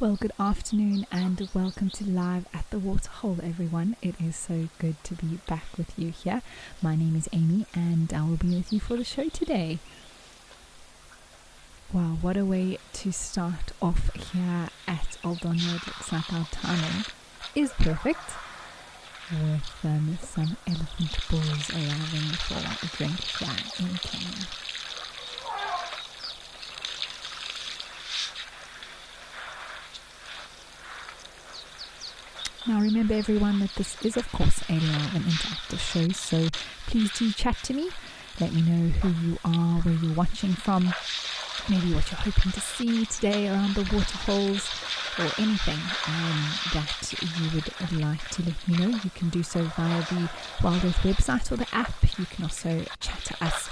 Well, good afternoon and welcome to Live at the Waterhole, everyone. It is so good to be back with you here. My name is Amy and I will be with you for the show today. Wow, what a way to start off here at Oldonyo. It looks like our timing is perfect with some elephant bulls arriving for a drink here in Kenya. Now remember everyone that this is of course a live and interactive show, so please do chat to me. Let me know who you are, where you're watching from, maybe what you're hoping to see today around the waterholes or anything that you would like to let me know. You can do so via the Wild Earth website or the app. You can also chat to us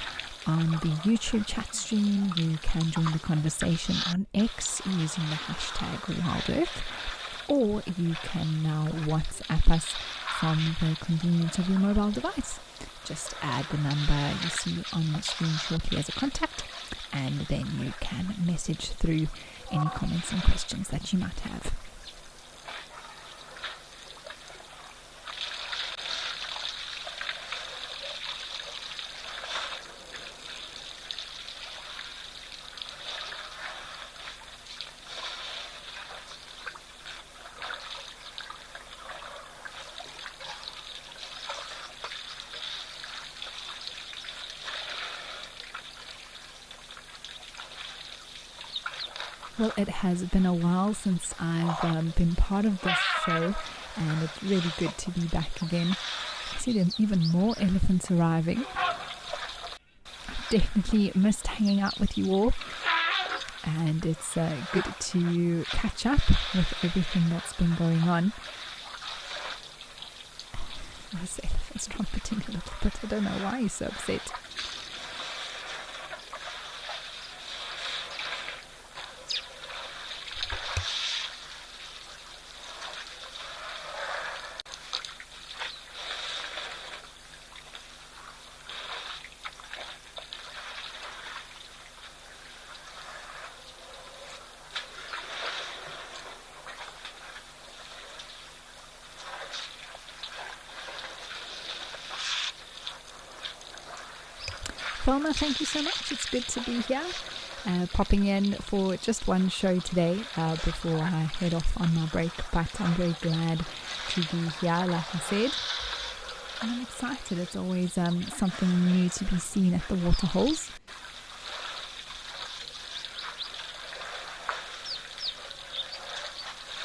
on the YouTube chat stream. You can join the conversation on X using the hashtag WildEarth. Or you can now WhatsApp us from the convenience of your mobile device. Just add the number you see on the screen shortly as a contact, and then you can message through any comments and questions that you might have. Well, it has been a while since I've been part of this show, and it's really good to be back again. I see there are even more elephants arriving. Definitely missed hanging out with you all, and it's good to catch up with everything that's been going on. This elephant's trumpeting a little bit. I don't know why he's so upset. Velma, thank you so much. It's good to be here. Popping in for just one show today before I head off on my break, but I'm very glad to be here, like I said. And I'm excited. It's always something new to be seen at the waterholes.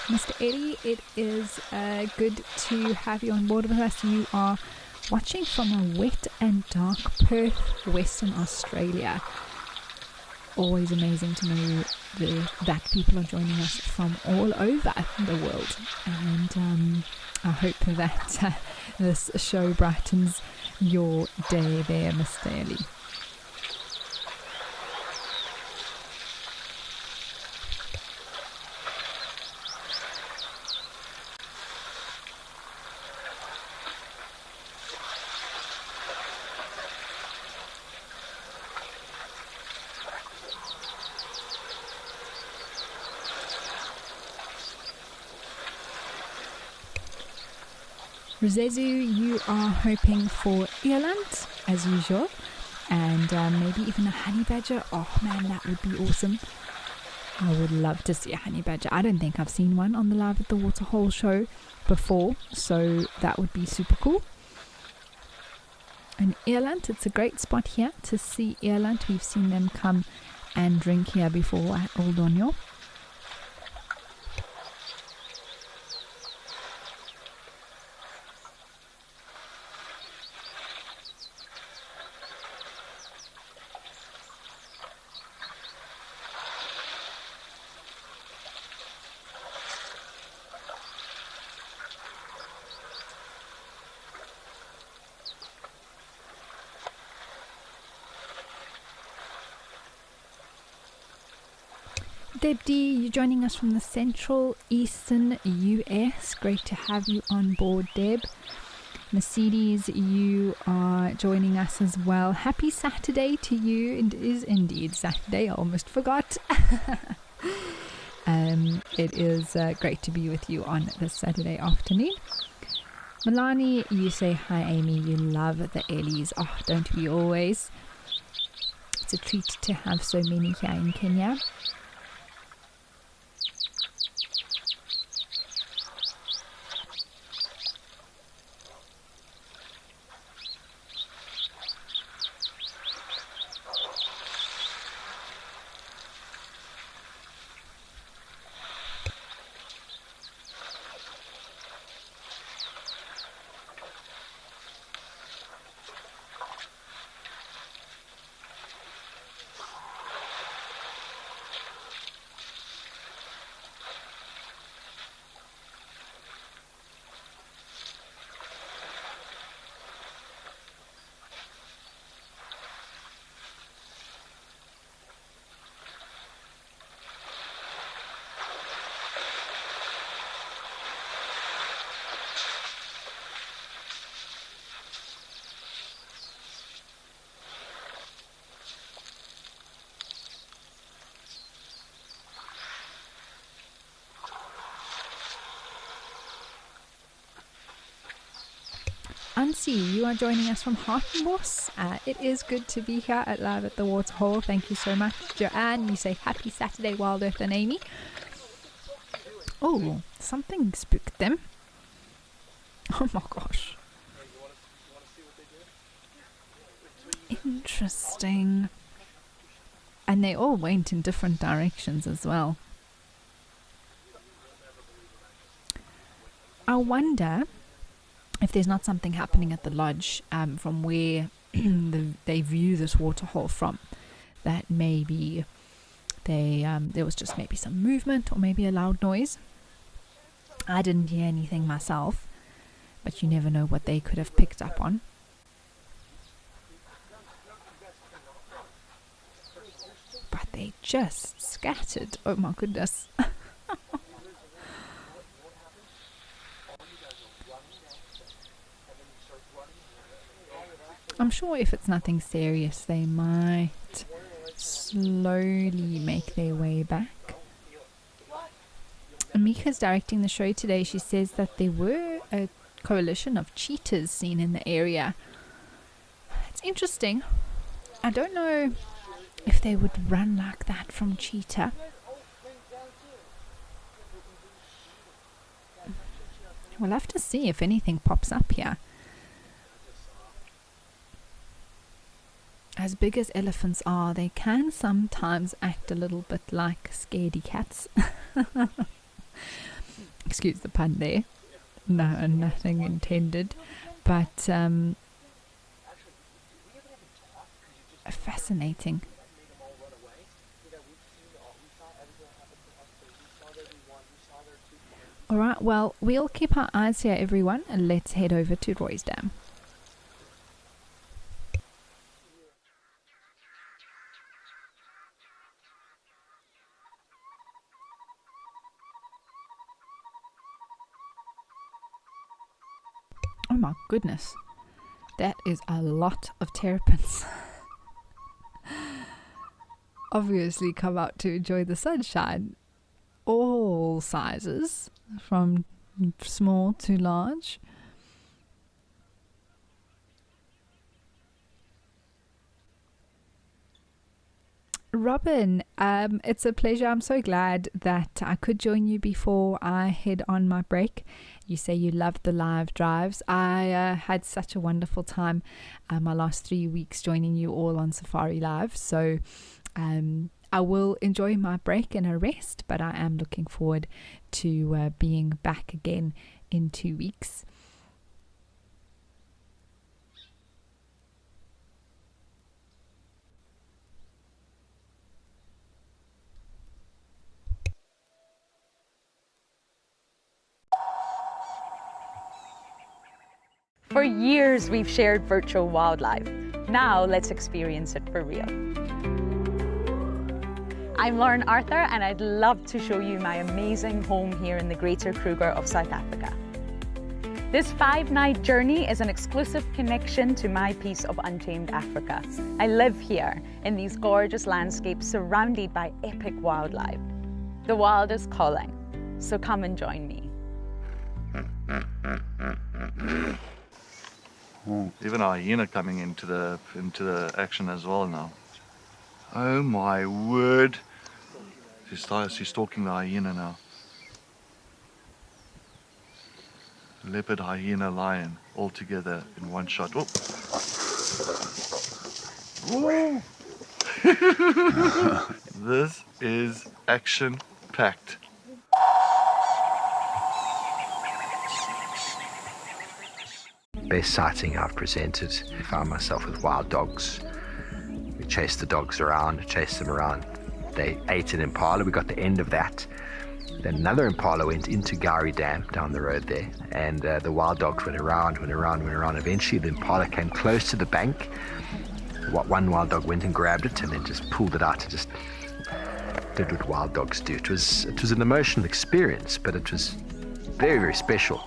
Mr. Eddie, it is good to have you on board with us. You are watching from a wet and dark Perth, Western Australia. Always amazing to know that people are joining us from all over the world, and I hope that this show brightens your day there, Mr. Ellie. Rosezu, you are hoping for eland as usual, and maybe even a honey badger. Oh man, that would be awesome. I would love to see a honey badger. I don't think I've seen one on the Live at the Waterhole show before, so that would be super cool. An eland, it's a great spot here to see eland. We've seen them come and drink here before at Oldonyo. Deb D, you're joining us from the central eastern US. Great to have you on board, Deb. Mercedes, you are joining us as well. Happy Saturday to you. It is indeed Saturday. I almost forgot. It is great to be with you on this Saturday afternoon. Milani, you say, hi Amy, you love the Ellies. Oh, don't we always? It's a treat to have so many here in Kenya. Ansi, you are joining us from Hartenbos. It is good to be here at Live at the Waterhole. Thank you so much. Joanne, you say happy Saturday, Wild Earth and Amy. Oh, something spooked them. Oh my gosh. Interesting. And they all went in different directions as well. I wonder if there's not something happening at the lodge from where they view this waterhole from, that maybe there was just maybe some movement or maybe a loud noise. I didn't hear anything myself, but you never know what they could have picked up on. But they just scattered. Oh my goodness. I'm sure if it's nothing serious, they might slowly make their way back. Mika's directing the show today. She says that there were a coalition of cheetahs seen in the area. It's interesting. I don't know if they would run like that from cheetah. We'll have to see if anything pops up here. As big as elephants are, they can sometimes act a little bit like scaredy cats. Excuse the pun there. No, nothing intended. But fascinating. Alright, well, we'll keep our eyes here, everyone, and let's head over to Roy's Dam. Oh my goodness, that is a lot of terrapins. Obviously come out to enjoy the sunshine. All sizes, from small to large. Robin, it's a pleasure. I'm so glad that I could join you before I head on my break. You say you loved the live drives. I had such a wonderful time my last 3 weeks joining you all on Safari Live. So I will enjoy my break and a rest, but I am looking forward to being back again in 2 weeks. For years, we've shared virtual wildlife. Now, let's experience it for real. I'm Lauren Arthur, and I'd love to show you my amazing home here in the Greater Kruger of South Africa. This 5-night journey is an exclusive connection to my piece of untamed Africa. I live here in these gorgeous landscapes surrounded by epic wildlife. The wild is calling, so come and join me. Even a hyena coming into the action as well now. Oh my word! She's stalking the hyena now. Leopard, hyena, lion, all together in one shot. Oh. Whoa. This is action-packed. Best sighting I've presented. I found myself with wild dogs. We chased the dogs around, chased them around. They ate an impala. We got the end of that. Then another impala went into Gowrie Dam down the road there, and the wild dogs went around. Eventually the impala came close to the bank. One wild dog went and grabbed it and then just pulled it out and just did what wild dogs do. It was an emotional experience, but it was very, very special.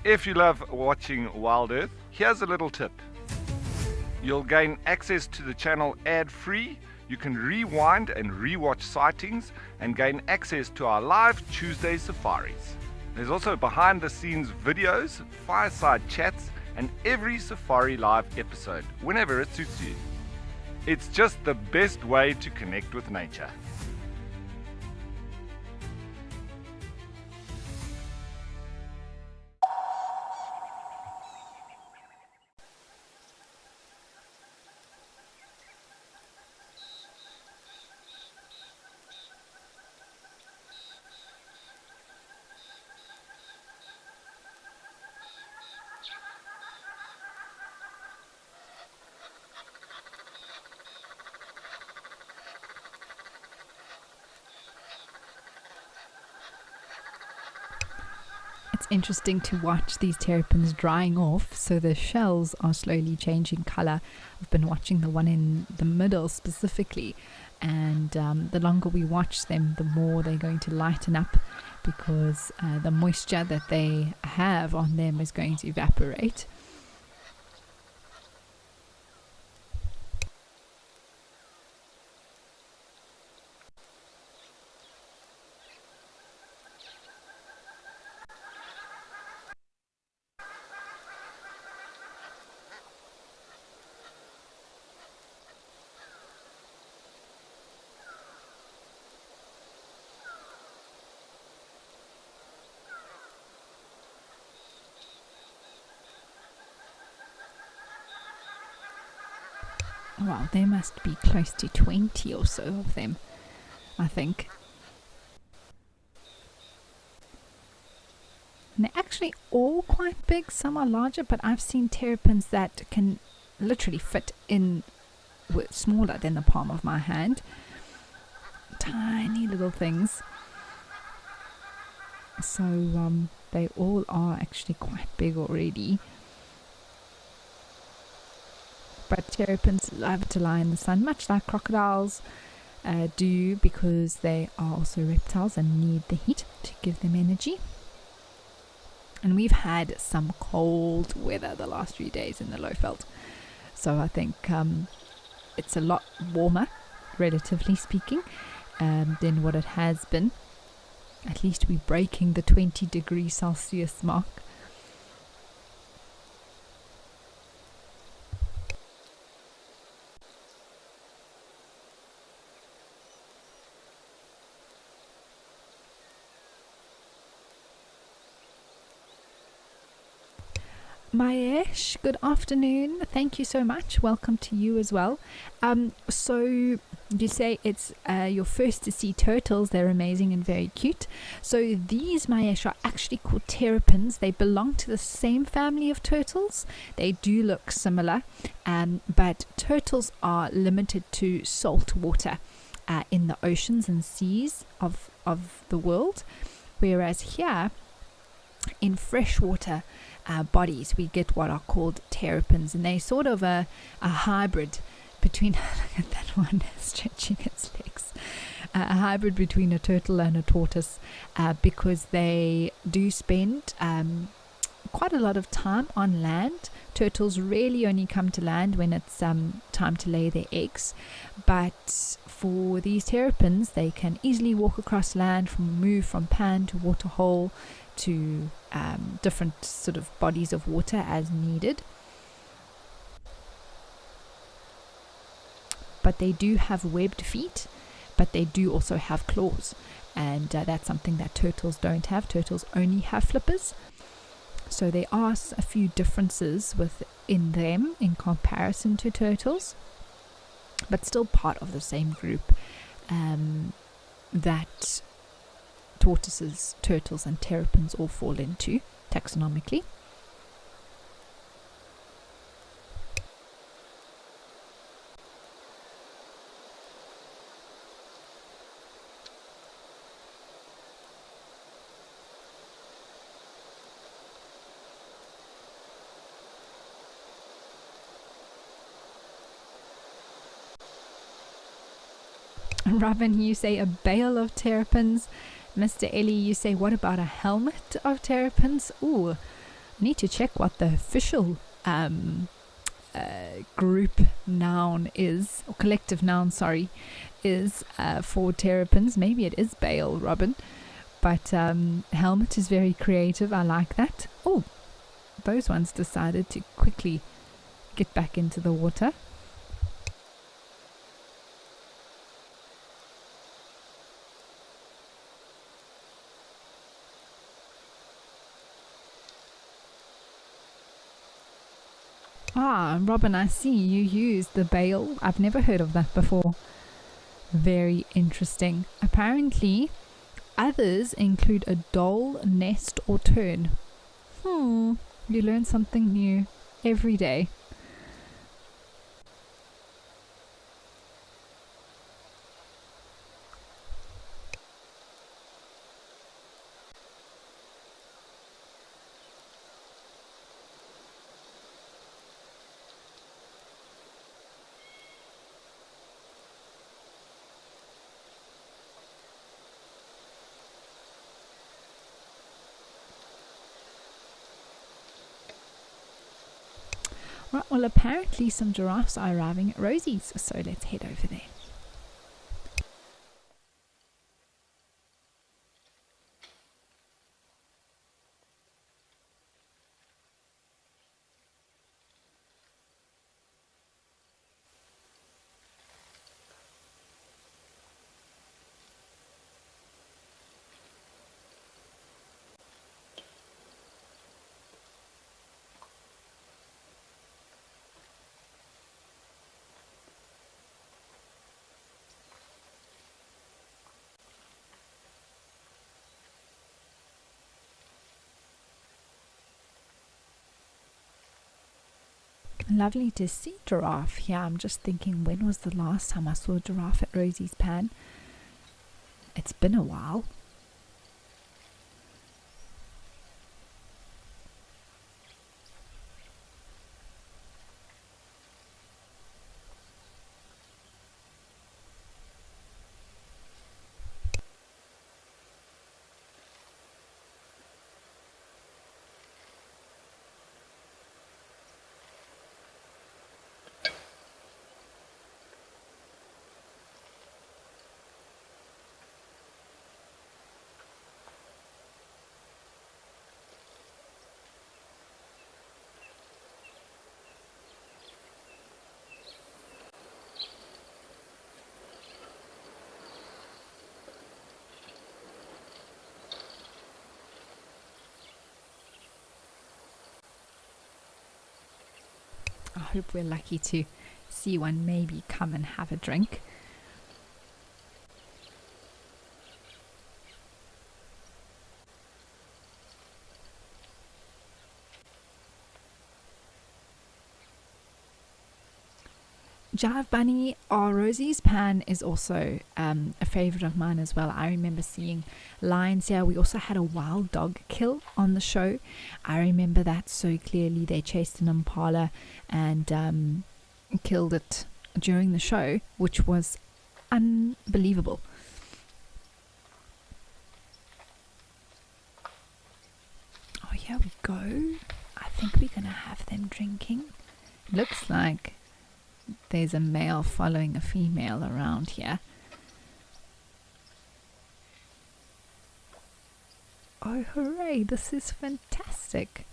If you love watching Wild Earth, here's a little tip. You'll gain access to the channel ad-free. You can rewind and rewatch sightings and gain access to our live Tuesday safaris. There's also behind the scenes videos, fireside chats, and every safari live episode, whenever it suits you. It's just the best way to connect with nature. It's interesting to watch these terrapins drying off, so the shells are slowly changing color. I've been watching the one in the middle specifically, and the longer we watch them, the more they're going to lighten up, because the moisture that they have on them is going to evaporate. Well, there must be close to 20 or so of them, I think. And they're actually all quite big. Some are larger, but I've seen terrapins that can literally fit in smaller than the palm of my hand. Tiny little things. So they all are actually quite big already. But terrapins love to lie in the sun, much like crocodiles do, because they are also reptiles and need the heat to give them energy. And we've had some cold weather the last few days in the Lowveld, so I think it's a lot warmer, relatively speaking, than what it has been. At least we're breaking the 20 degrees Celsius mark. Mayesh, good afternoon. Thank you so much. Welcome to you as well. So you say it's your first to see turtles. They're amazing and very cute. So these Mayesh are actually called terrapins. They belong to the same family of turtles. They do look similar, but turtles are limited to salt water. in the oceans and seas of the world, whereas here in freshwater bodies we get what are called terrapins, and they're sort of a hybrid between look at that one stretching its legs, a hybrid between a turtle and a tortoise, because they do spend quite a lot of time on land. Turtles really only come to land when it's time to lay their eggs, but for these terrapins they can easily walk across land, move from pan to waterhole to different sort of bodies of water as needed. But they do have webbed feet, but they do also have claws, and that's something that turtles don't have. Turtles only have flippers. So there are a few differences within them in comparison to turtles, but still part of the same group that tortoises, turtles and terrapins all fall into taxonomically. Robin, you say a bale of terrapins. Mr. Ellie, you say, what about a helmet of terrapins? Ooh, I need to check what the official group noun is, or collective noun, sorry, is for terrapins. Maybe it is bale, Robin. But helmet is very creative. I like that. Oh, those ones decided to quickly get back into the water. Ah, Robin, I see you use the bale. I've never heard of that before. Very interesting. Apparently, others include a dole, nest, or tern. You learn something new every day. Right, well, apparently some giraffes are arriving at Rosie's, so let's head over there. Lovely to see giraffe here. I'm just thinking, when was the last time I saw a giraffe at Rosie's Pan? It's been a while. I hope we're lucky to see one maybe come and have a drink. Jive Bunny or Rosie's pan is also a favorite of mine as well. I remember seeing lions here. We also had a wild dog kill on the show. I remember that so clearly. They chased an impala and killed it during the show, which was unbelievable. Oh, here we go. I think we're gonna have them drinking. Looks like there's a male following a female around here. Oh, hooray, this is fantastic.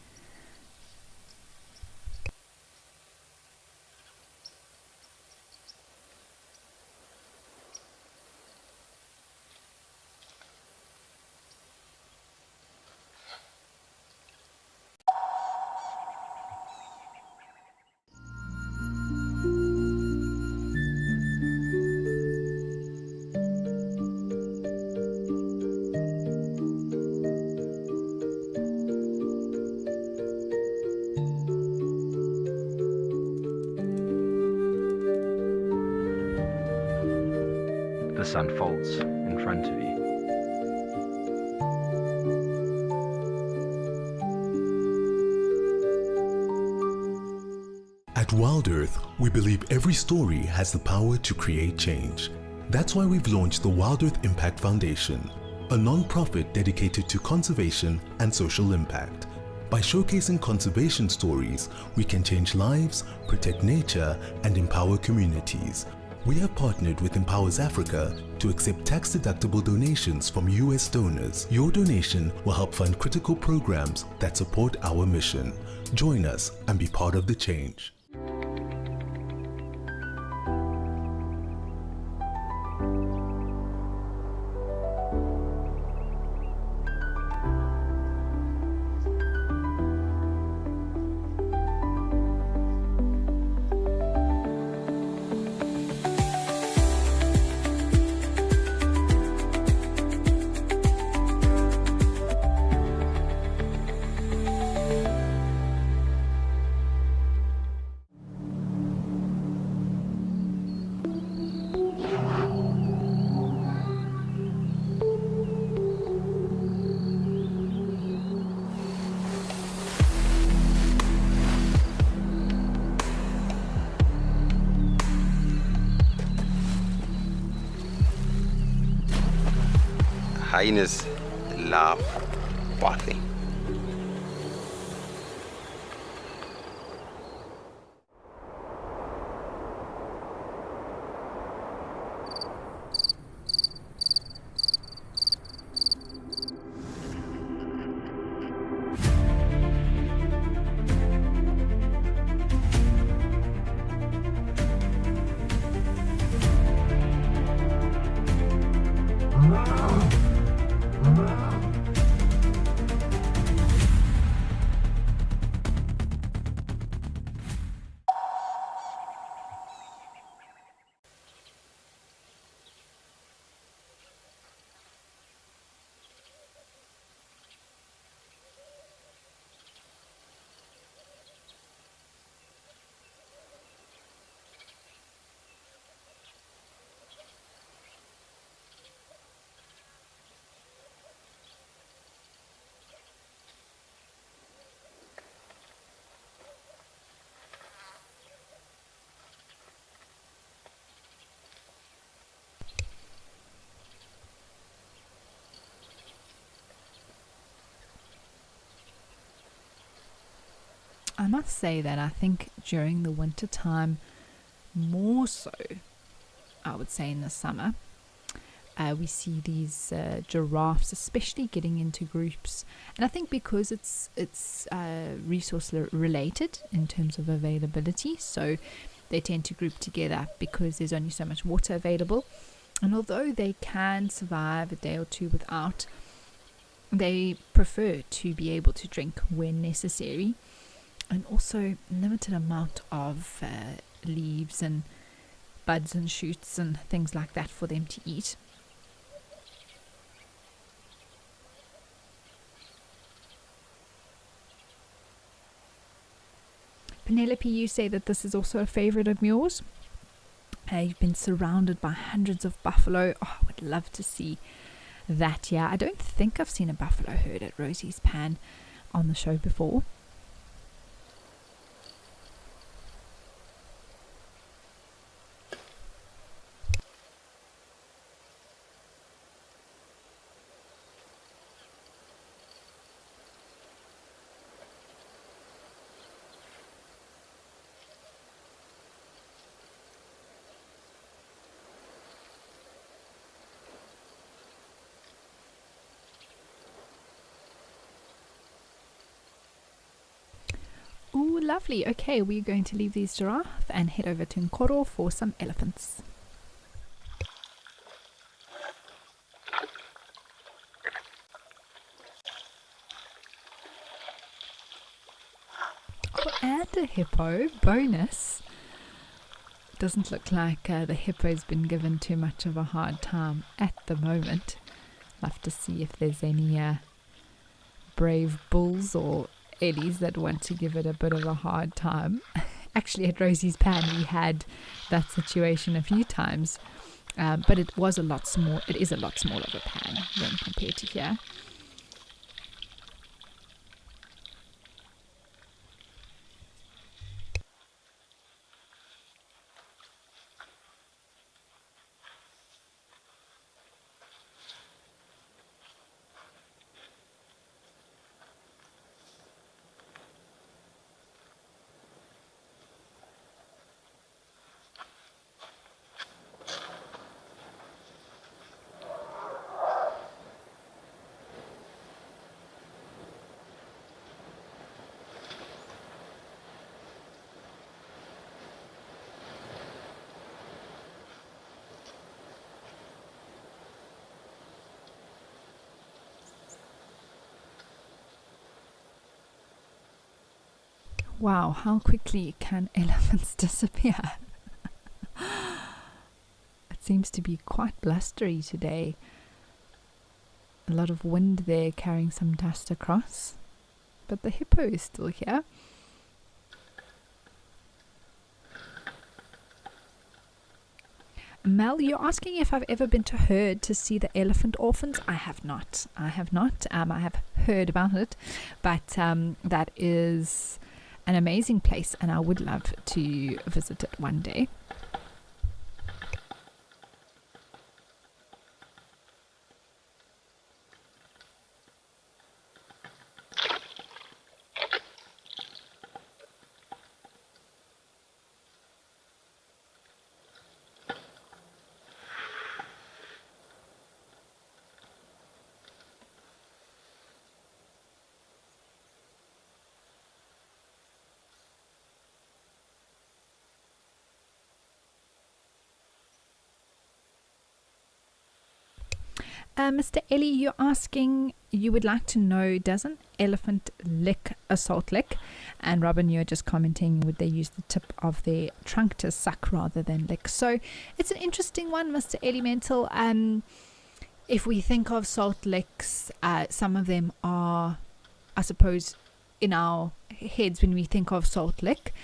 This unfolds in front of you. At Wild Earth, we believe every story has the power to create change. That's why we've launched the Wild Earth Impact Foundation, a non-profit dedicated to conservation and social impact. By showcasing conservation stories, we can change lives, protect nature, and empower communities. We have partnered with Empowers Africa to accept tax-deductible donations from US donors. Your donation will help fund critical programs that support our mission. Join us and be part of the change. Hyenas love bathing. I must say that I think during the winter time, more so, I would say in the summer, we see these giraffes especially getting into groups, and I think because it's resource related in terms of availability, so they tend to group together because there's only so much water available. And although they can survive a day or two without, they prefer to be able to drink when necessary, and also limited amount of leaves and buds and shoots and things like that for them to eat. Penelope, you say that this is also a favorite of yours? You've been surrounded by hundreds of buffalo. Oh, I would love to see that. Yeah, I don't think I've seen a buffalo herd at Rosie's Pan on the show before. Oh, lovely. Okay, we're going to leave these giraffe and head over to Nkoro for some elephants. Oh, and a hippo. Bonus. Doesn't look like the hippo's been given too much of a hard time at the moment. Love to see if there's any brave bulls or Ellies that want to give it a bit of a hard time. Actually, at Rosie's Pan we had that situation a few times, but it was a lot small. It is a lot smaller of a pan than compared to here. Wow, how quickly can elephants disappear? It seems to be quite blustery today. A lot of wind there carrying some dust across. But the hippo is still here. Mel, you're asking if I've ever been to herd to see the elephant orphans. I have not. I have heard about it, but that is an amazing place, and I would love to visit it one day. Mr. Ellie, you're asking, you would like to know, does an elephant lick a salt lick? And Robin, you're just commenting, would they use the tip of their trunk to suck rather than lick? So it's an interesting one, Mr. Ellie Mental. If we think of salt licks, some of them are, I suppose, in our heads when we think of salt lick,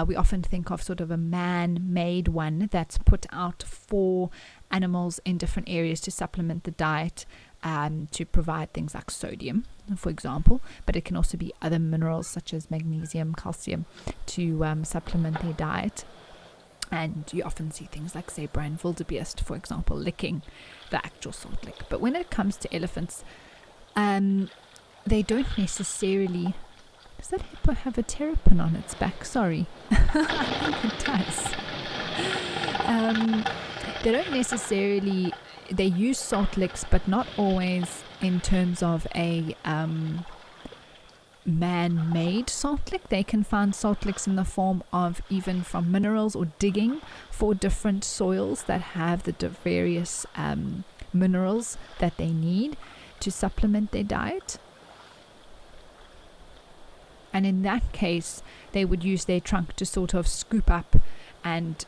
we often think of sort of a man-made one that's put out for animals in different areas to supplement the diet, to provide things like sodium, for example, but it can also be other minerals such as magnesium, calcium to supplement their diet. And you often see things like zebra and wildebeest, for example, licking the actual salt lick. But when it comes to elephants, they don't necessarily... Does that hippo have a terrapin on its back? Sorry. I think it does. They don't necessarily... They use salt licks, but not always in terms of a man-made salt lick. They can find salt licks in the form of even from minerals or digging for different soils that have the various minerals that they need to supplement their diet. And in that case, they would use their trunk to sort of scoop up and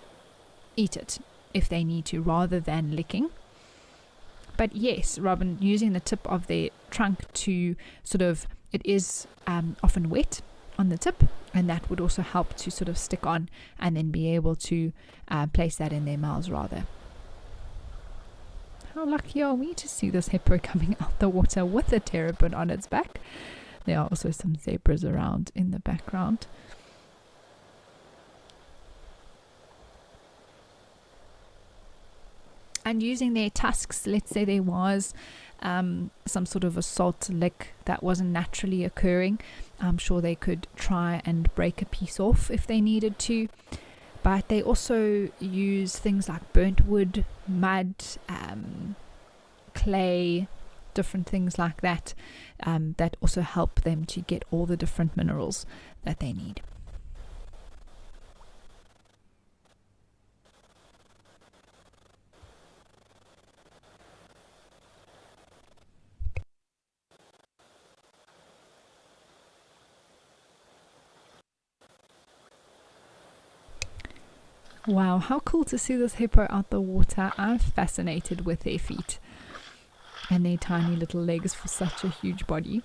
eat it if they need to, rather than licking. But yes, Robin, using the tip of their trunk to sort of, it is often wet, on the tip, and that would also help to sort of stick on and then be able to place that in their mouths rather. How lucky are we to see this hippo coming out the water with a terrapin on its back. There are also some zebras around in the background. And using their tusks, let's say there was some sort of assault lick that wasn't naturally occurring, I'm sure they could try and break a piece off if they needed to. But they also use things like burnt wood, mud, clay, different things like that, that also help them to get all the different minerals that they need. Wow, how cool to see this hippo out the water. I'm fascinated with their feet and their tiny little legs for such a huge body.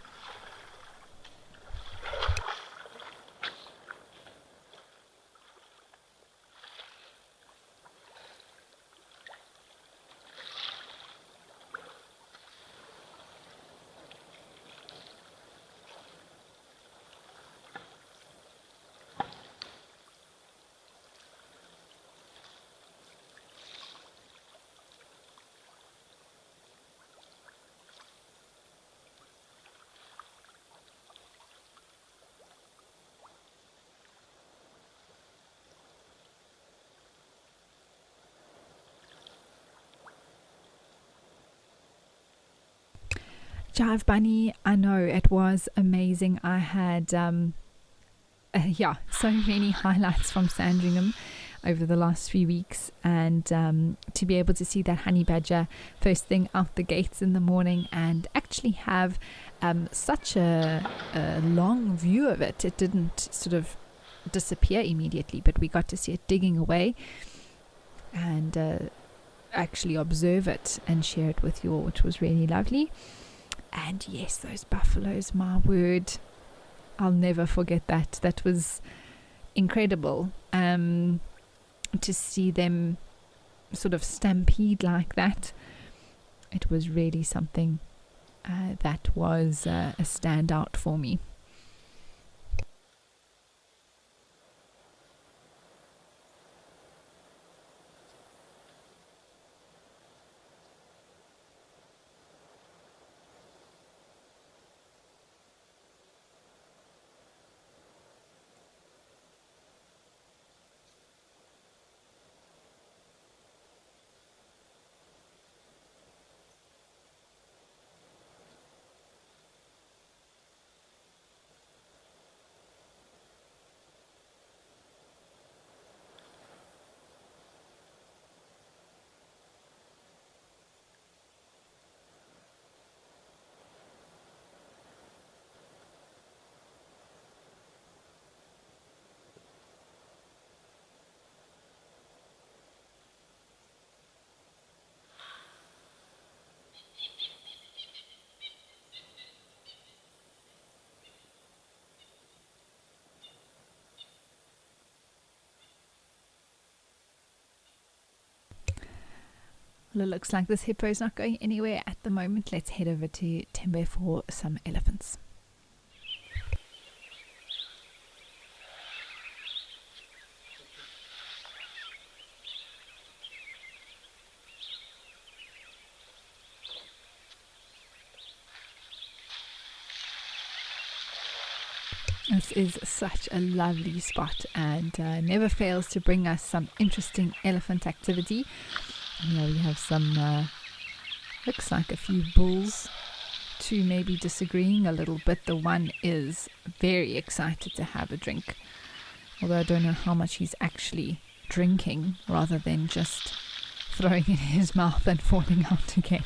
Jive Bunny, I know it was amazing. I had so many highlights from Sandringham over the last few weeks, and to be able to see that honey badger first thing out the gates in the morning and actually have such a long view of it. It didn't sort of disappear immediately, but we got to see it digging away and actually observe it and share it with you all, which was really lovely. And yes, those buffaloes, my word, I'll never forget that. That was incredible to see them sort of stampede like that. It was really something that was a standout for me. Well, it looks like this hippo is not going anywhere at the moment. Let's head over to Tembe for some elephants. This is such a lovely spot and never fails to bring us some interesting elephant activity. Here we have some, looks like a few bulls, two maybe disagreeing a little bit. The one is very excited to have a drink, although I don't know how much he's actually drinking rather than just throwing it in his mouth and falling out again.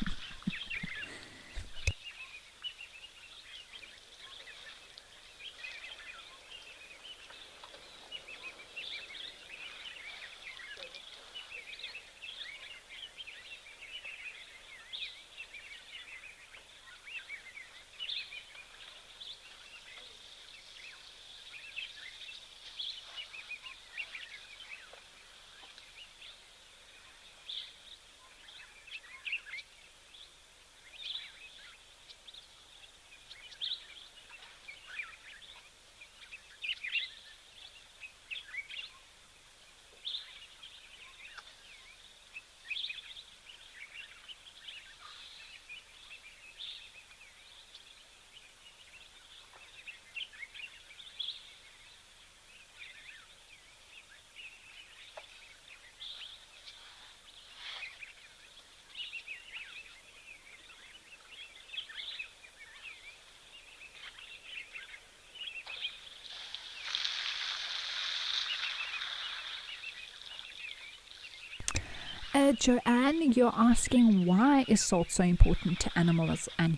Joanne, you're asking why is salt so important to animals and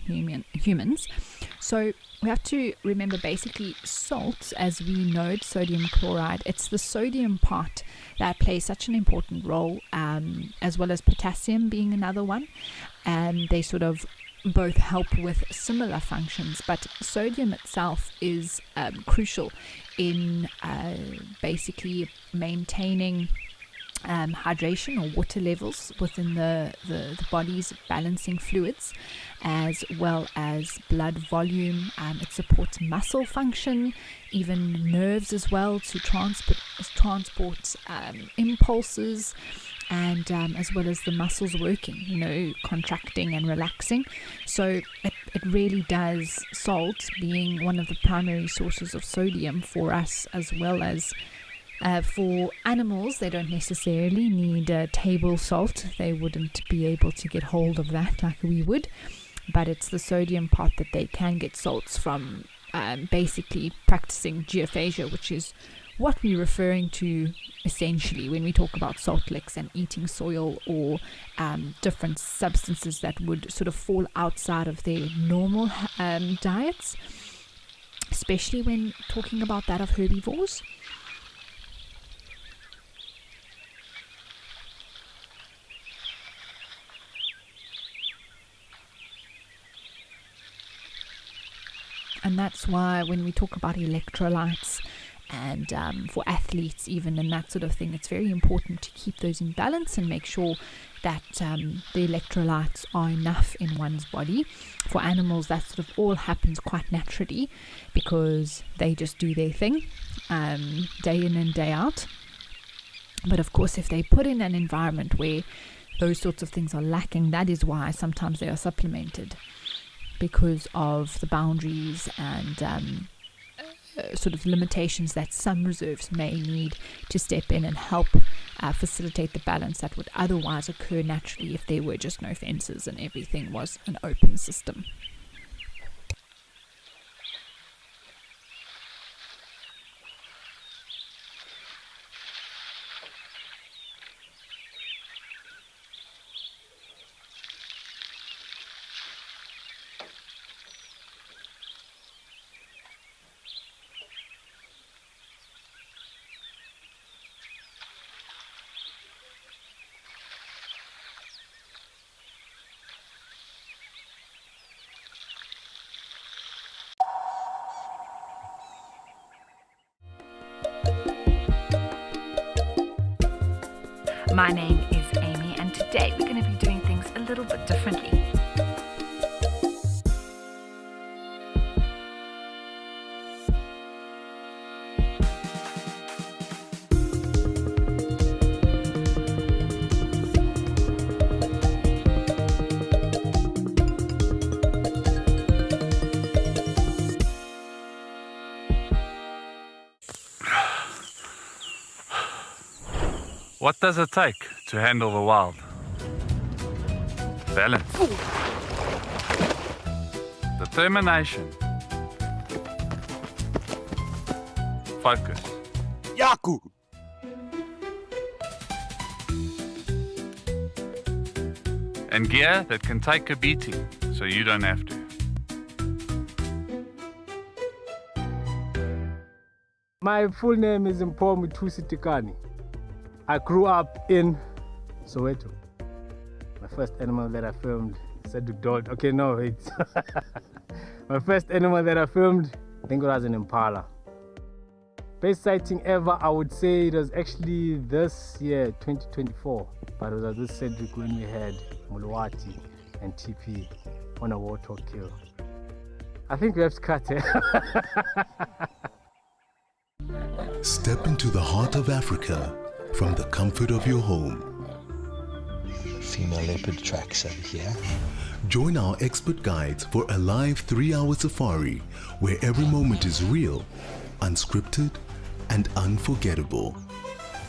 humans? So we have to remember basically salt, as we know, sodium chloride, it's the sodium part that plays such an important role, as well as potassium being another one. And they sort of both help with similar functions, but sodium itself is crucial in basically maintaining hydration or water levels within the body's balancing fluids, as well as blood volume. It supports muscle function, even nerves as well, to transport impulses, and as well as the muscles working, contracting and relaxing. So it really does, salt being one of the primary sources of sodium for us, as well as for animals. They don't necessarily need table salt. They wouldn't be able to get hold of that like we would, but it's the sodium part that they can get salts from, basically practicing geophagia, which is what we're referring to essentially when we talk about salt licks and eating soil or different substances that would sort of fall outside of their normal diets, especially when talking about that of herbivores. And that's why when we talk about electrolytes and for athletes even and that sort of thing, it's very important to keep those in balance and make sure that the electrolytes are enough in one's body. For animals, that sort of all happens quite naturally because they just do their thing day in and day out. But of course, if they put in an environment where those sorts of things are lacking, that is why sometimes they are supplemented, because of the boundaries and sort of limitations that some reserves may need to step in and help facilitate the balance that would otherwise occur naturally if there were just no fences and everything was an open system. My name is Amy, and today we're going to be doing things a little bit differently. What does it take to handle the wild? Balance. Determination. Focus. Yaku! And gear that can take a beating so you don't have to. My full name is Mpho Tikani. I grew up in Soweto. My first animal that I filmed is a dog. Okay, no, it's my first animal that I filmed, I think it was an impala. Best sighting ever, I would say it was actually this year, 2024. But it was this Cedric when we had Mulwati and TP on a warthog kill. I think we have to cut it. Step into the heart of Africa from the comfort of your home. Female leopard tracks over here. Join our expert guides for a live 3-hour safari where every moment is real, unscripted, and unforgettable.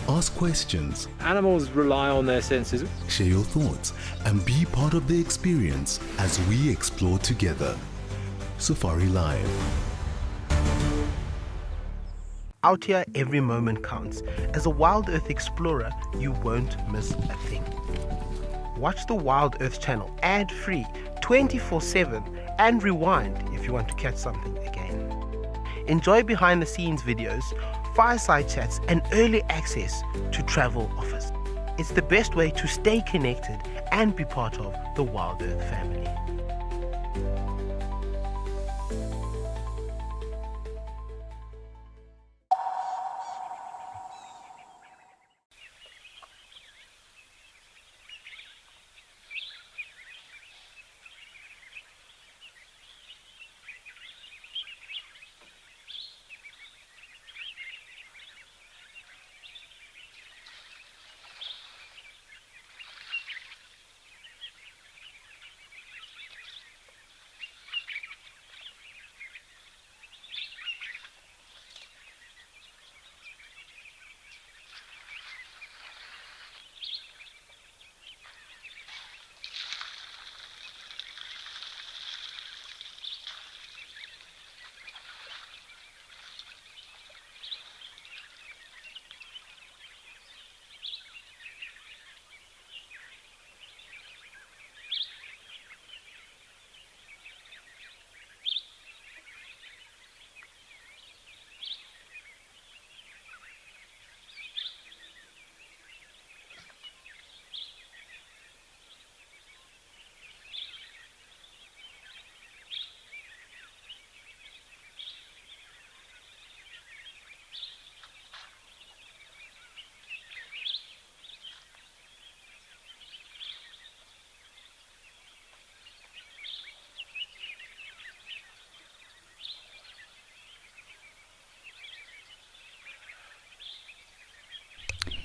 Ask questions. Animals rely on their senses. Share your thoughts and be part of the experience as we explore together. Safari Live. Out here, every moment counts. As a Wild Earth explorer, you won't miss a thing. Watch the Wild Earth channel ad-free 24/7 and rewind if you want to catch something again. Enjoy behind the scenes videos, fireside chats and early access to travel offers. It's the best way to stay connected and be part of the Wild Earth family.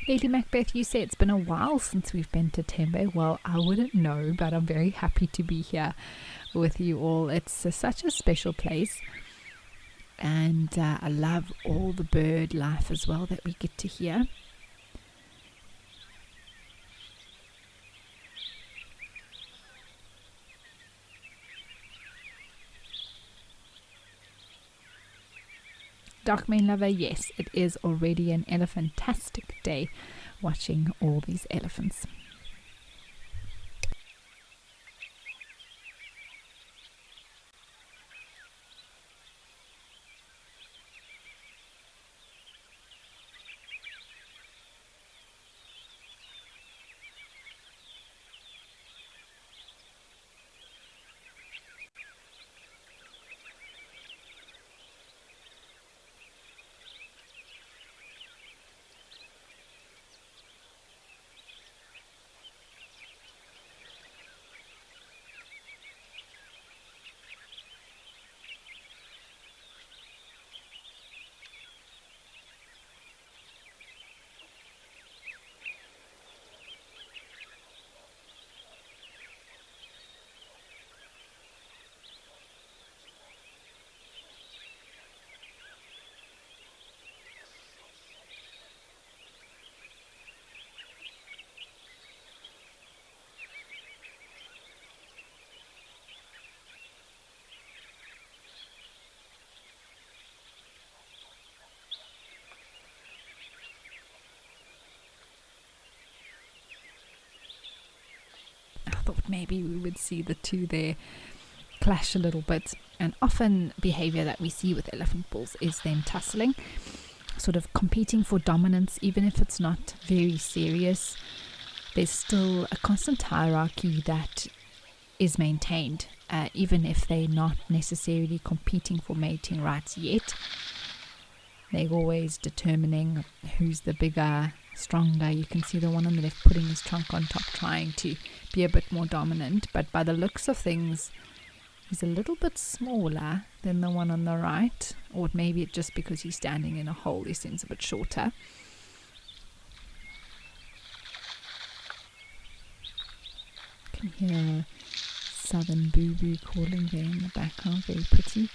Lady Macbeth, you say it's been a while since we've been to Tembe. Well, I wouldn't know, but I'm very happy to be here with you all. It's such a special place, and I love all the bird life as well that we get to hear. Darkmane lover, yes, it is already an elephantastic day watching all these elephants. Thought maybe we would see the two there clash a little bit, and often behavior that we see with elephant bulls is them tussling, sort of competing for dominance. Even if it's not very serious, there's still a constant hierarchy that is maintained, even if they're not necessarily competing for mating rights yet. They're always determining who's the bigger, stronger. You can see the one on the left putting his trunk on top, trying to be a bit more dominant, but by the looks of things he's a little bit smaller than the one on the right, or maybe just because he's standing in a hole he seems a bit shorter. You can hear southern boo-boo calling there in the background, very pretty.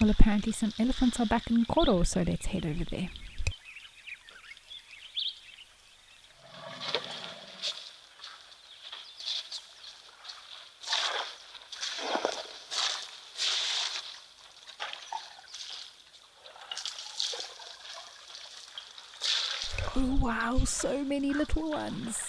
Well, apparently some elephants are back in Koro, so let's head over there. Oh wow, so many little ones.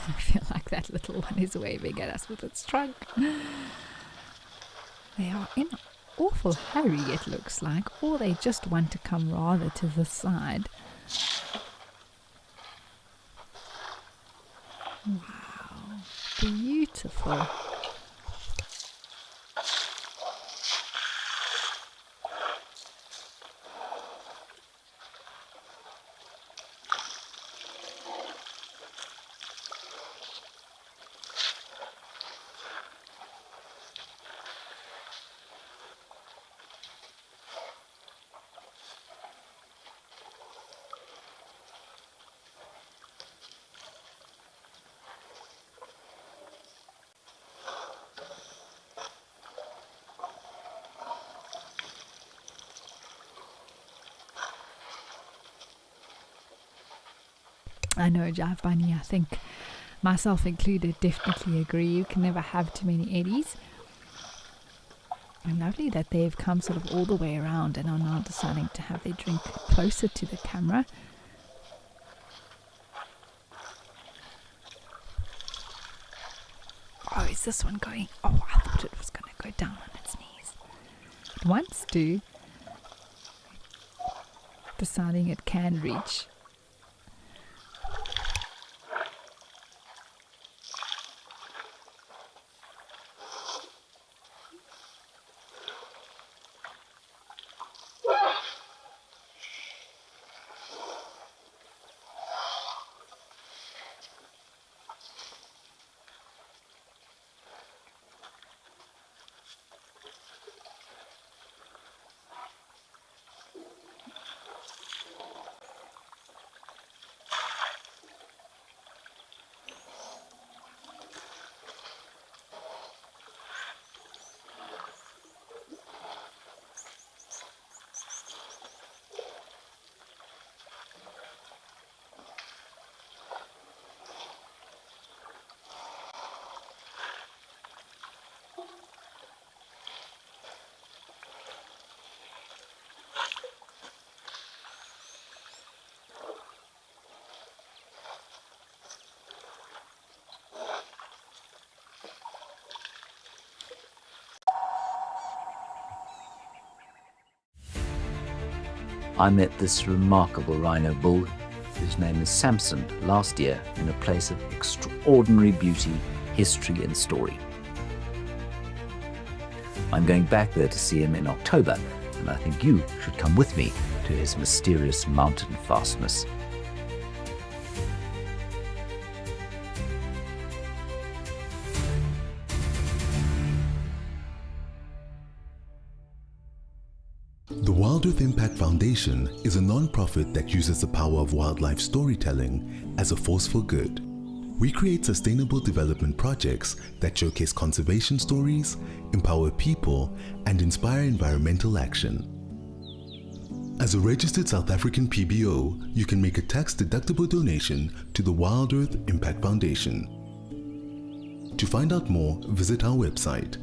I feel like that little one is waving at us with its trunk. They are in an awful hurry, it looks like, or they just want to come rather to the side. Wow, beautiful. I know, Jive Bunny, I think myself included, definitely agree. You can never have too many eddies. And lovely that they've come sort of all the way around and are now deciding to have their drink closer to the camera. Oh, is this one going? Oh, I thought it was going to go down on its knees. It wants to. Deciding it can reach. I met this remarkable rhino bull, whose name is Samson, last year in a place of extraordinary beauty, history and story. I'm going back there to see him in October, and I think you should come with me to his mysterious mountain fastness. The Wild Earth Impact Foundation is a non-profit that uses the power of wildlife storytelling as a force for good. We create sustainable development projects that showcase conservation stories, empower people, and inspire environmental action. As a registered South African PBO, you can make a tax-deductible donation to the Wild Earth Impact Foundation. To find out more, visit our website.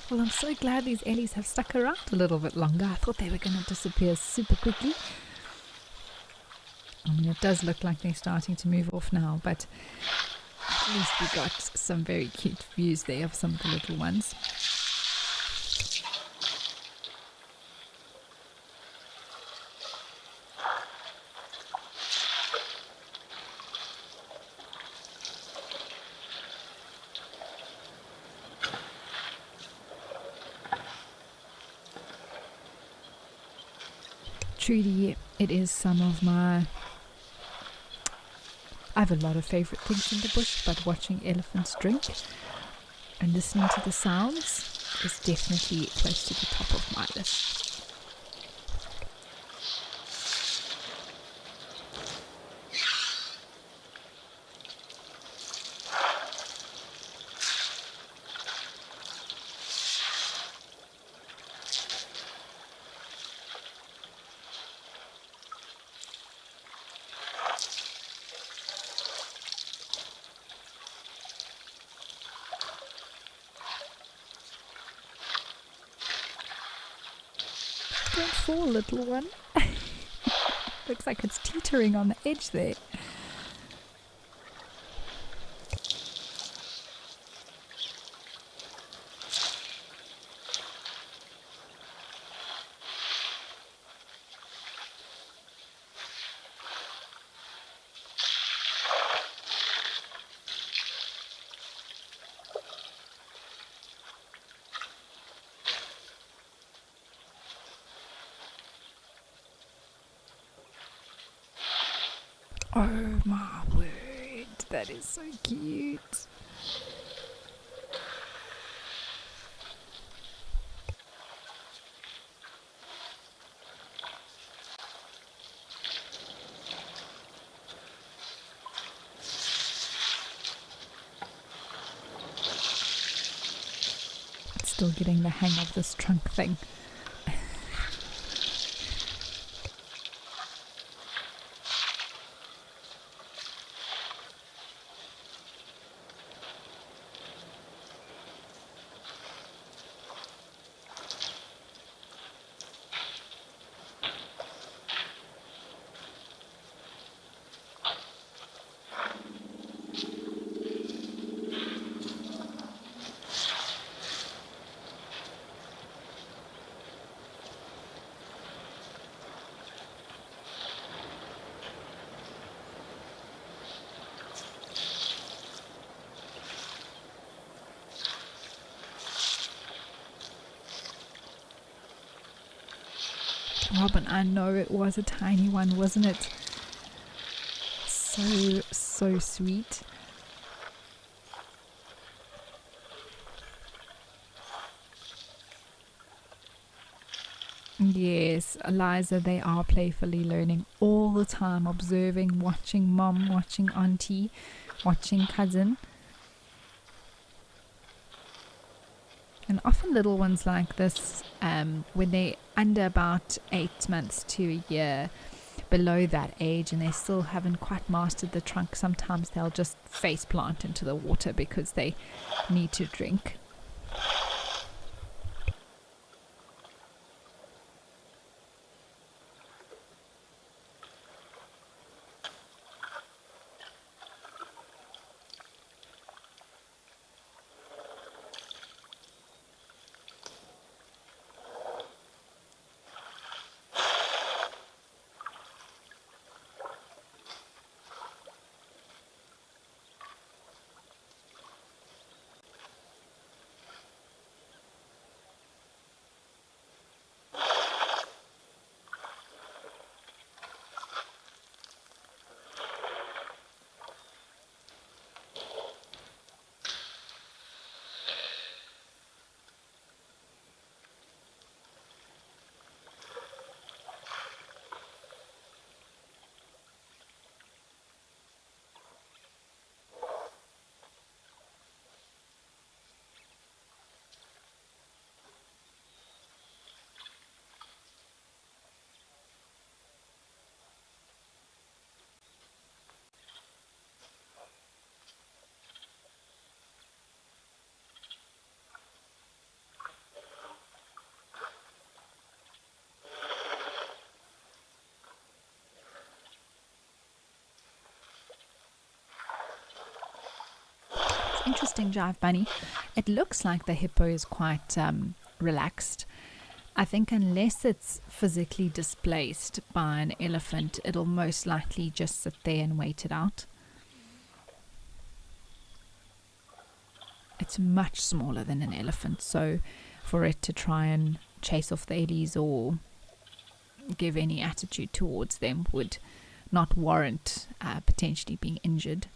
Well, I'm so glad these ellies have stuck around a little bit longer. I thought they were going to disappear super quickly. I mean, it does look like they're starting to move off now, but at least we got some very cute views there of some of the little ones. Truly, it is some of my... I have a lot of favourite things in the bush, but watching elephants drink and listening to the sounds is definitely close to the top of my list. Don't fall, little one. Looks like it's teetering on the edge there. Oh my word, that is so cute. Still getting the hang of this trunk thing. Robin, I know it was a tiny one, wasn't it? So sweet. Yes, Eliza, they are playfully learning all the time, observing, watching mom, watching auntie, watching cousin. And often little ones like this, when they're under about 8 months to a year, below that age, and they still haven't quite mastered the trunk, sometimes they'll just face plant into the water because they need to drink. Interesting, Jive Bunny. It looks like the hippo is quite relaxed. I think unless it's physically displaced by an elephant, it'll most likely just sit there and wait it out. It's much smaller than an elephant, so for it to try and chase off the ellies or give any attitude towards them would not warrant potentially being injured.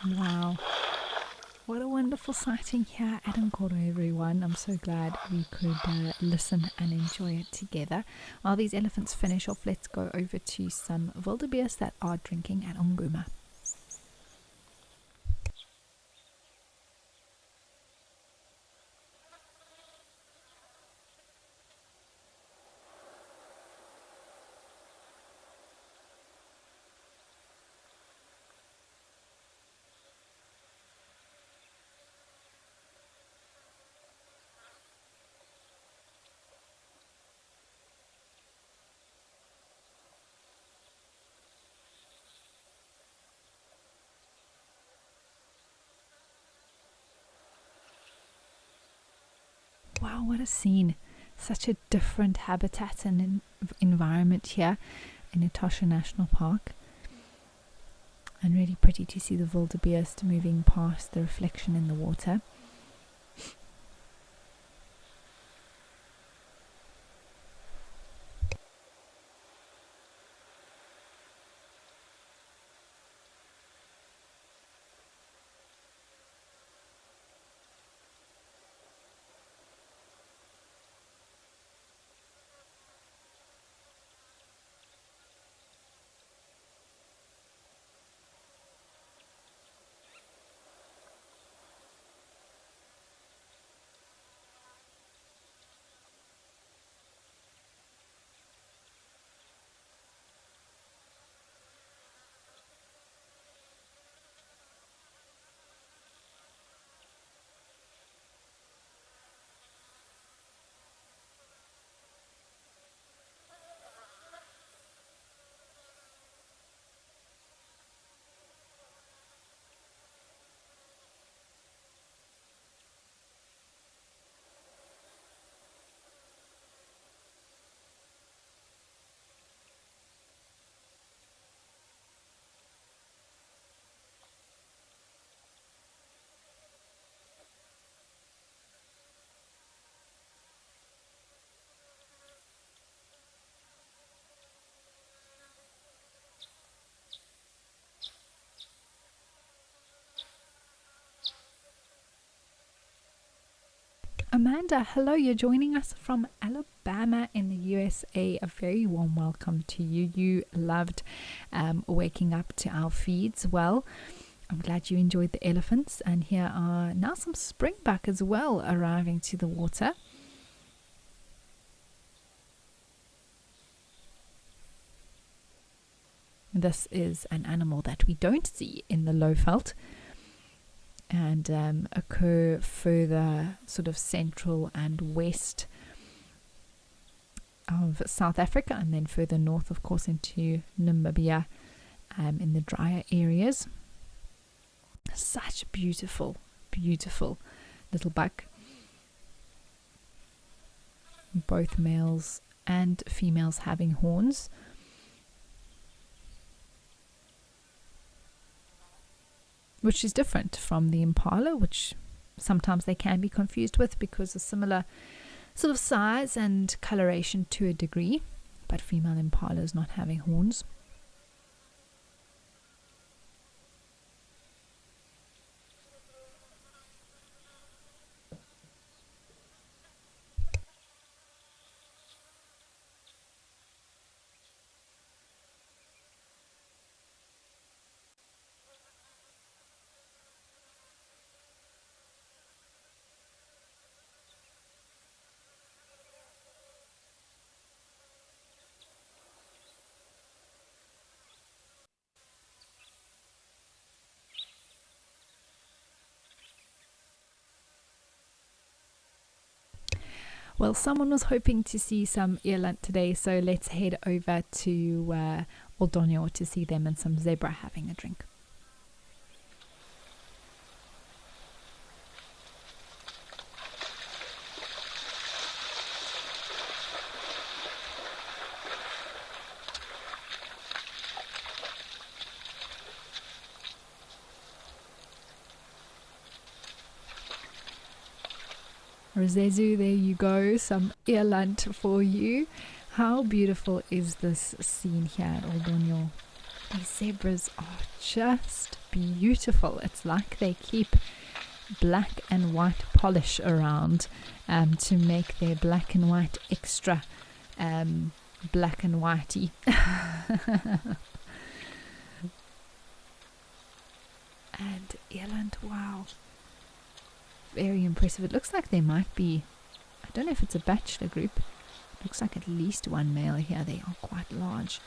Wow. What a wonderful sighting here at Nkoro, everyone. I'm so glad we could listen and enjoy it together. While these elephants finish off, let's go over to some wildebeest that are drinking at Onguma. Wow, what a scene. Such a different habitat and environment here in Etosha National Park. And really pretty to see the wildebeest moving past the reflection in the water. Amanda, hello, you're joining us from Alabama in the USA. A very warm welcome to you. You loved waking up to our feeds. Well, I'm glad you enjoyed the elephants, and here are now some springbuck as well arriving to the water. This is an animal that we don't see in the Lowveld and occur further sort of central and west of South Africa, and then further north, of course, into Namibia in the drier areas. Such beautiful, beautiful little buck. Both males and females having horns. Which is different from the impala, which sometimes they can be confused with because of similar sort of size and coloration to a degree, but female impalas not having horns. Well, someone was hoping to see some eland today, so let's head over to Oldonyo to see them and some zebra having a drink. Rosezu, there you go, some eland for you. How beautiful is this scene here at Oldonyo? These zebras are just beautiful. It's like they keep black and white polish around to make their black and white extra black and whitey. And eland, wow. Very impressive. It looks like they might be, I don't know if it's a bachelor group. Looks like at least one male here. They are quite large.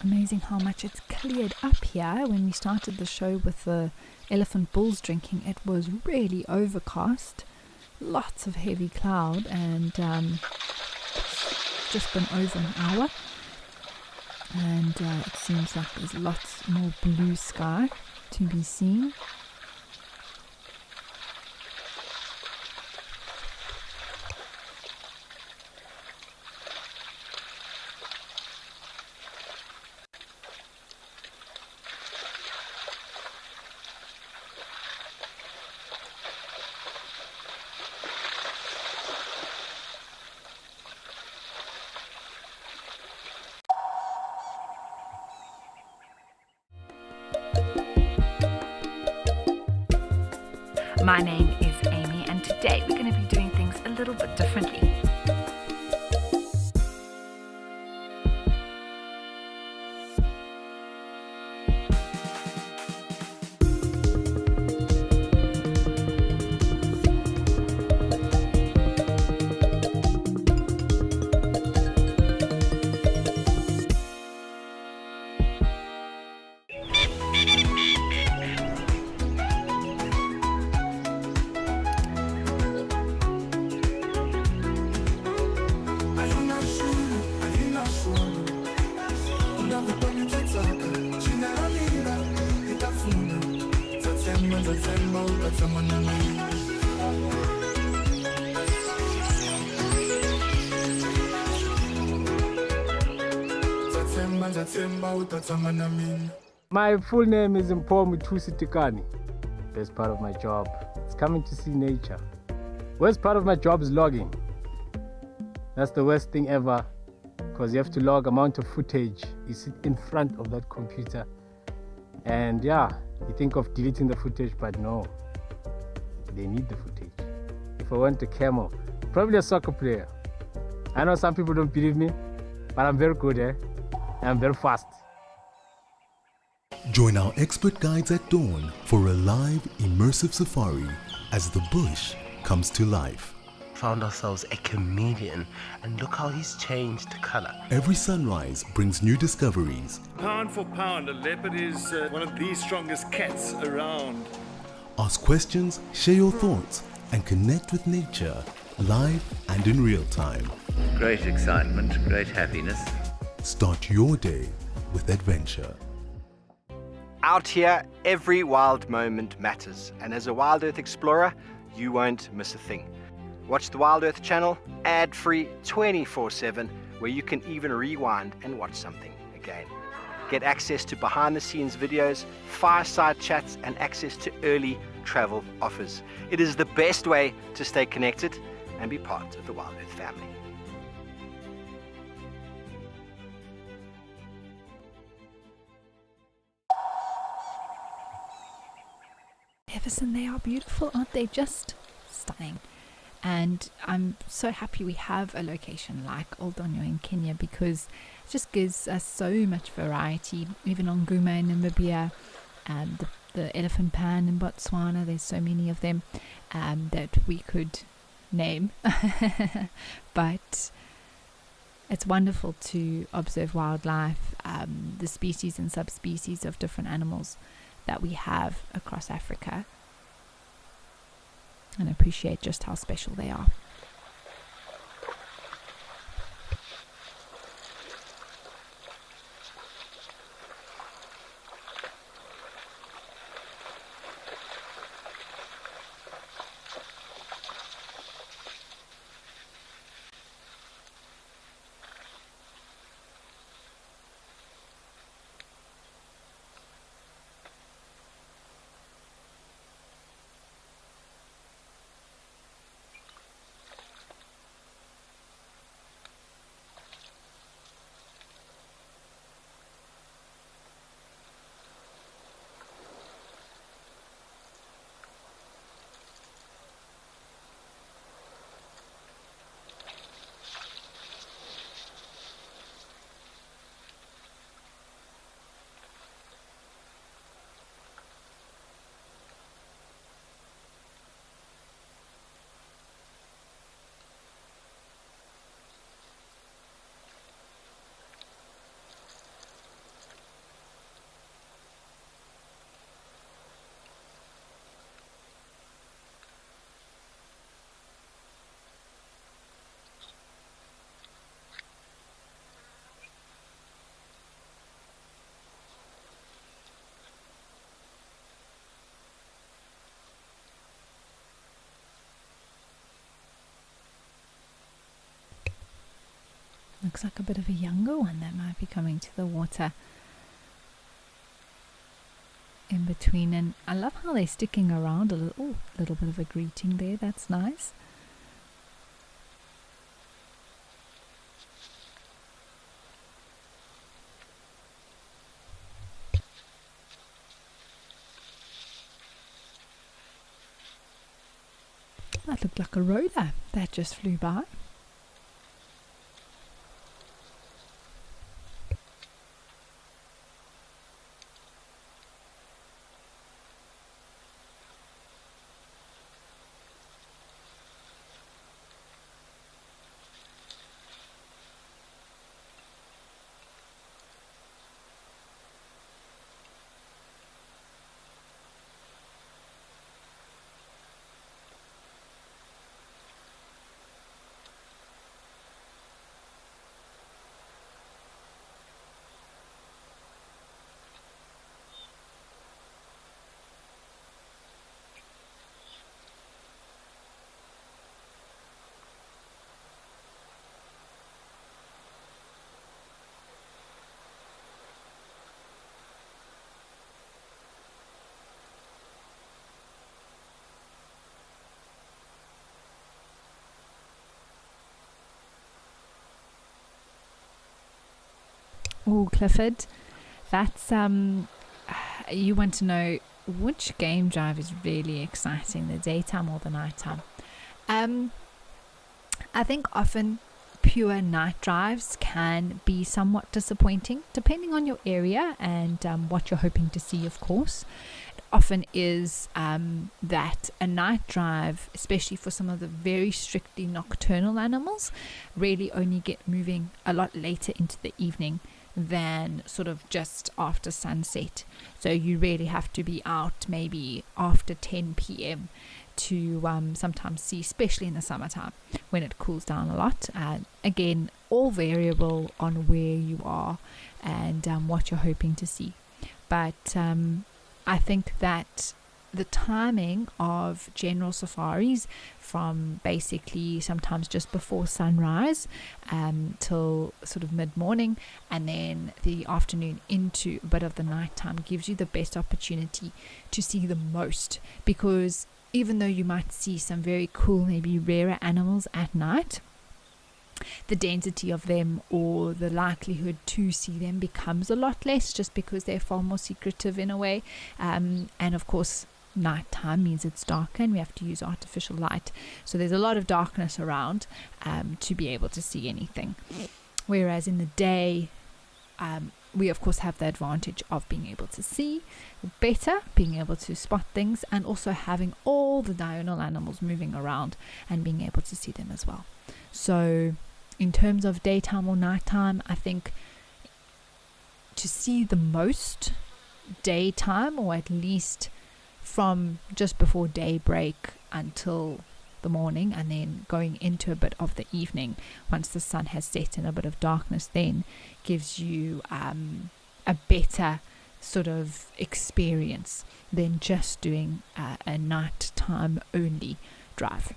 Amazing how much it's cleared up here. When we started the show with the elephant bulls drinking, it was really overcast, lots of heavy cloud, and just been over an hour, and it seems like there's lots more blue sky to be seen. My name is Amy, and today we're going to be doing things a little bit differently. My full name is Emojis. Best part of my job is coming to see nature. Worst part of my job is logging. That's the worst thing ever, because you have to log amount of footage. You sit in front of that computer and yeah, you think of deleting the footage, but no, they need the footage. If I want a camel, probably a soccer player. I know some people don't believe me, but I'm very good, I'm very fast. Join our expert guides at dawn for a live, immersive safari as the bush comes to life. Found ourselves a chameleon, and look how he's changed color. Every sunrise brings new discoveries. Pound for pound, a leopard is one of the strongest cats around. Ask questions, share your thoughts, and connect with nature live and in real time. Great excitement, great happiness. Start your day with adventure. Out here, every wild moment matters, and as a Wild Earth explorer, you won't miss a thing. Watch the Wild Earth channel, ad-free 24/7, where you can even rewind and watch something again. Get access to behind-the-scenes videos, fireside chats, and access to early travel offers. It is the best way to stay connected and be part of the Wild Earth family. Everson, they are beautiful, aren't they? Just stunning. And I'm so happy we have a location like Old Donyo in Kenya, because it just gives us so much variety. Even on Guma in Namibia, the elephant pan in Botswana, there's so many of them that we could name. But it's wonderful to observe wildlife, the species and subspecies of different animals that we have across Africa, and appreciate just how special they are. Looks like a bit of a younger one that might be coming to the water in between. And I love how they're sticking around a little bit of a greeting there. That's nice. That looked like a roller that just flew by. Oh, Clifford, that's you want to know which game drive is really exciting, the daytime or the nighttime? I think often pure night drives can be somewhat disappointing depending on your area and what you're hoping to see, of course. It often is that a night drive, especially for some of the very strictly nocturnal animals, really only get moving a lot later into the evening than sort of just after sunset. So you really have to be out maybe after 10 p.m. to sometimes see, especially in the summertime when it cools down a lot. Again, all variable on where you are and what you're hoping to see. But I think that the timing of general safaris, from basically sometimes just before sunrise till sort of mid-morning, and then the afternoon into a bit of the nighttime, gives you the best opportunity to see the most. Because even though you might see some very cool, maybe rarer animals at night, the density of them or the likelihood to see them becomes a lot less, just because they're far more secretive in a way. And of course, nighttime means it's darker and we have to use artificial light, so there's a lot of darkness around to be able to see anything. Whereas in the day, we of course have the advantage of being able to see better, being able to spot things, and also having all the diurnal animals moving around and being able to see them as well. So in terms of daytime or nighttime, I think to see the most daytime, or at least from just before daybreak until the morning, and then going into a bit of the evening once the sun has set and a bit of darkness, then gives you a better sort of experience than just doing a nighttime only drive.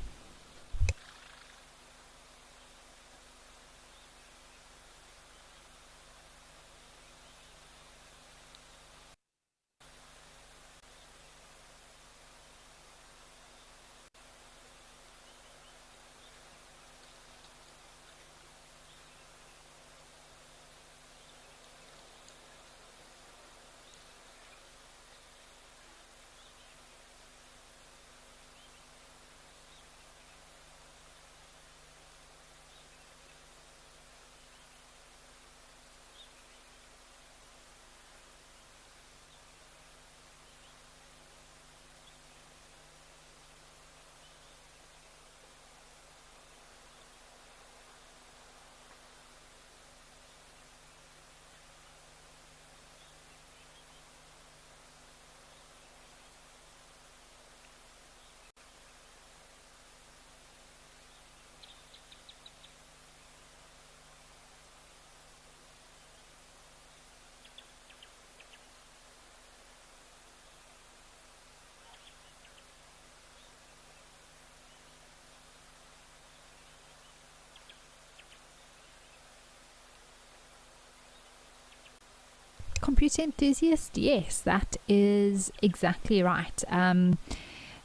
Computer enthusiast, yes, that is exactly right.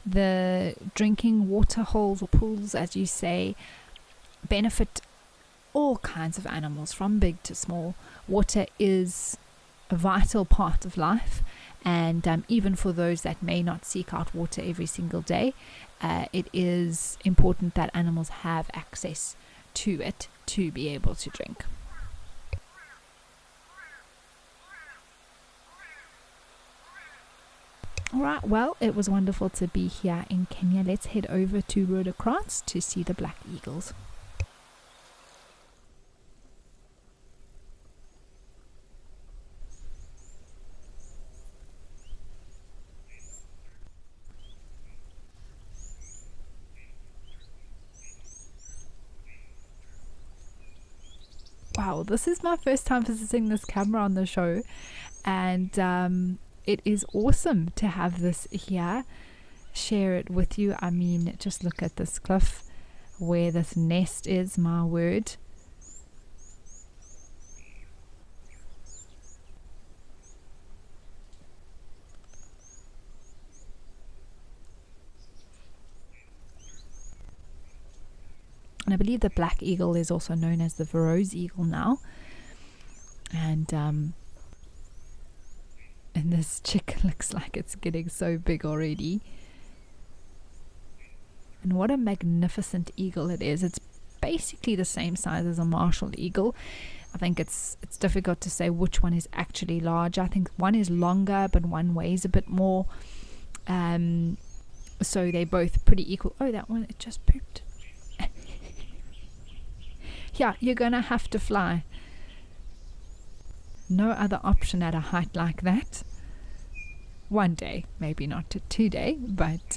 The drinking water holes or pools, as you say, benefit all kinds of animals, from big to small. Water is a vital part of life, and even for those that may not seek out water every single day, it is important that animals have access to it to be able to drink. Alright, well, it was wonderful to be here in Kenya. Let's head over to Rhodocrans to see the black eagles. Wow, this is my first time visiting this camera on the show, and it is awesome to have this here, share it with you. I mean, just look at this cliff where this nest is, my word. And I believe the black eagle is also known as the Verreaux's eagle now. And this chick looks like it's getting so big already. And what a magnificent eagle it is. It's basically the same size as a martial eagle. I think it's difficult to say which one is actually larger. I think one is longer, but one weighs a bit more. So they're both pretty equal. Oh, that one, it just pooped. Yeah, you're gonna have to fly. No other option at a height like that. One day, maybe not today, but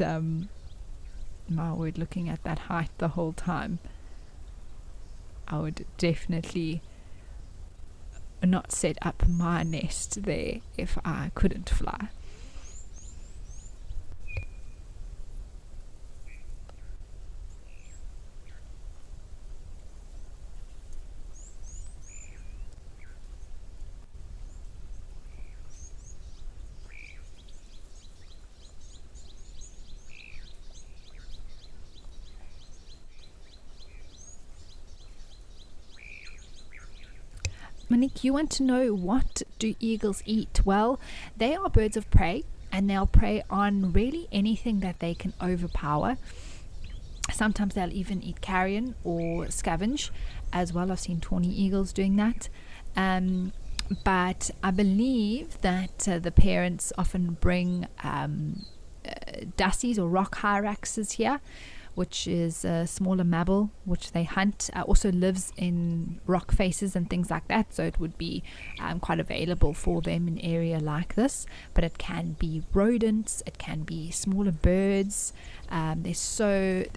my word, looking at that height the whole time, I would definitely not set up my nest there if I couldn't fly. Monique, you want to know, what do eagles eat? Well, they are birds of prey, and they'll prey on really anything that they can overpower. Sometimes they'll even eat carrion or scavenge as well. I've seen tawny eagles doing that. But I believe that the parents often bring dassies or rock hyraxes here, which is a smaller mammal which they hunt. Also lives in rock faces and things like that, so it would be quite available for them in an area like this. But it can be rodents, it can be smaller birds. Their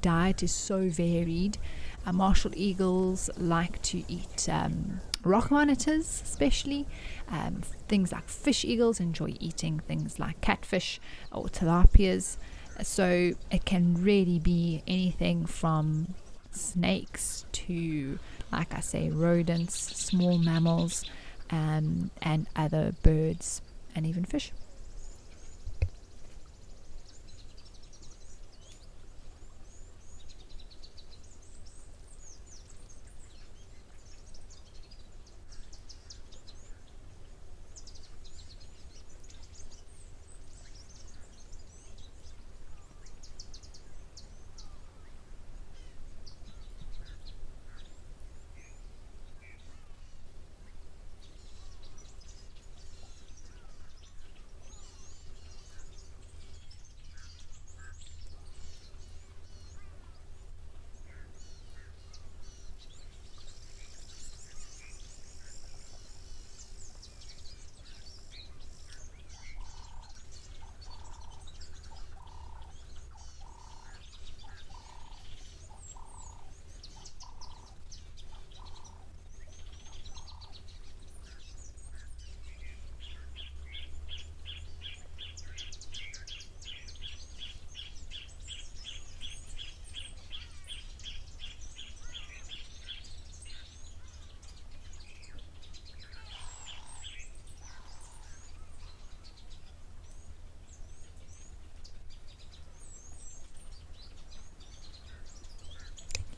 diet is so varied. Martial eagles like to eat rock monitors, especially. Things like fish eagles enjoy eating things like catfish or tilapias. So it can really be anything from snakes to, like I say, rodents, small mammals, and other birds, and even fish.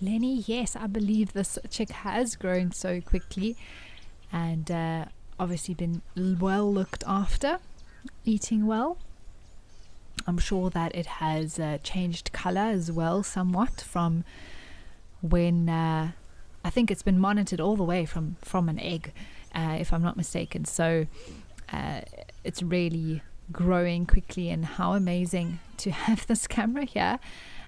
Lenny, yes, I believe this chick has grown so quickly and obviously been well looked after, eating well. I'm sure that it has changed color as well somewhat from when I think it's been monitored all the way from an egg, if I'm not mistaken. So it's really growing quickly, and how amazing to have this camera here.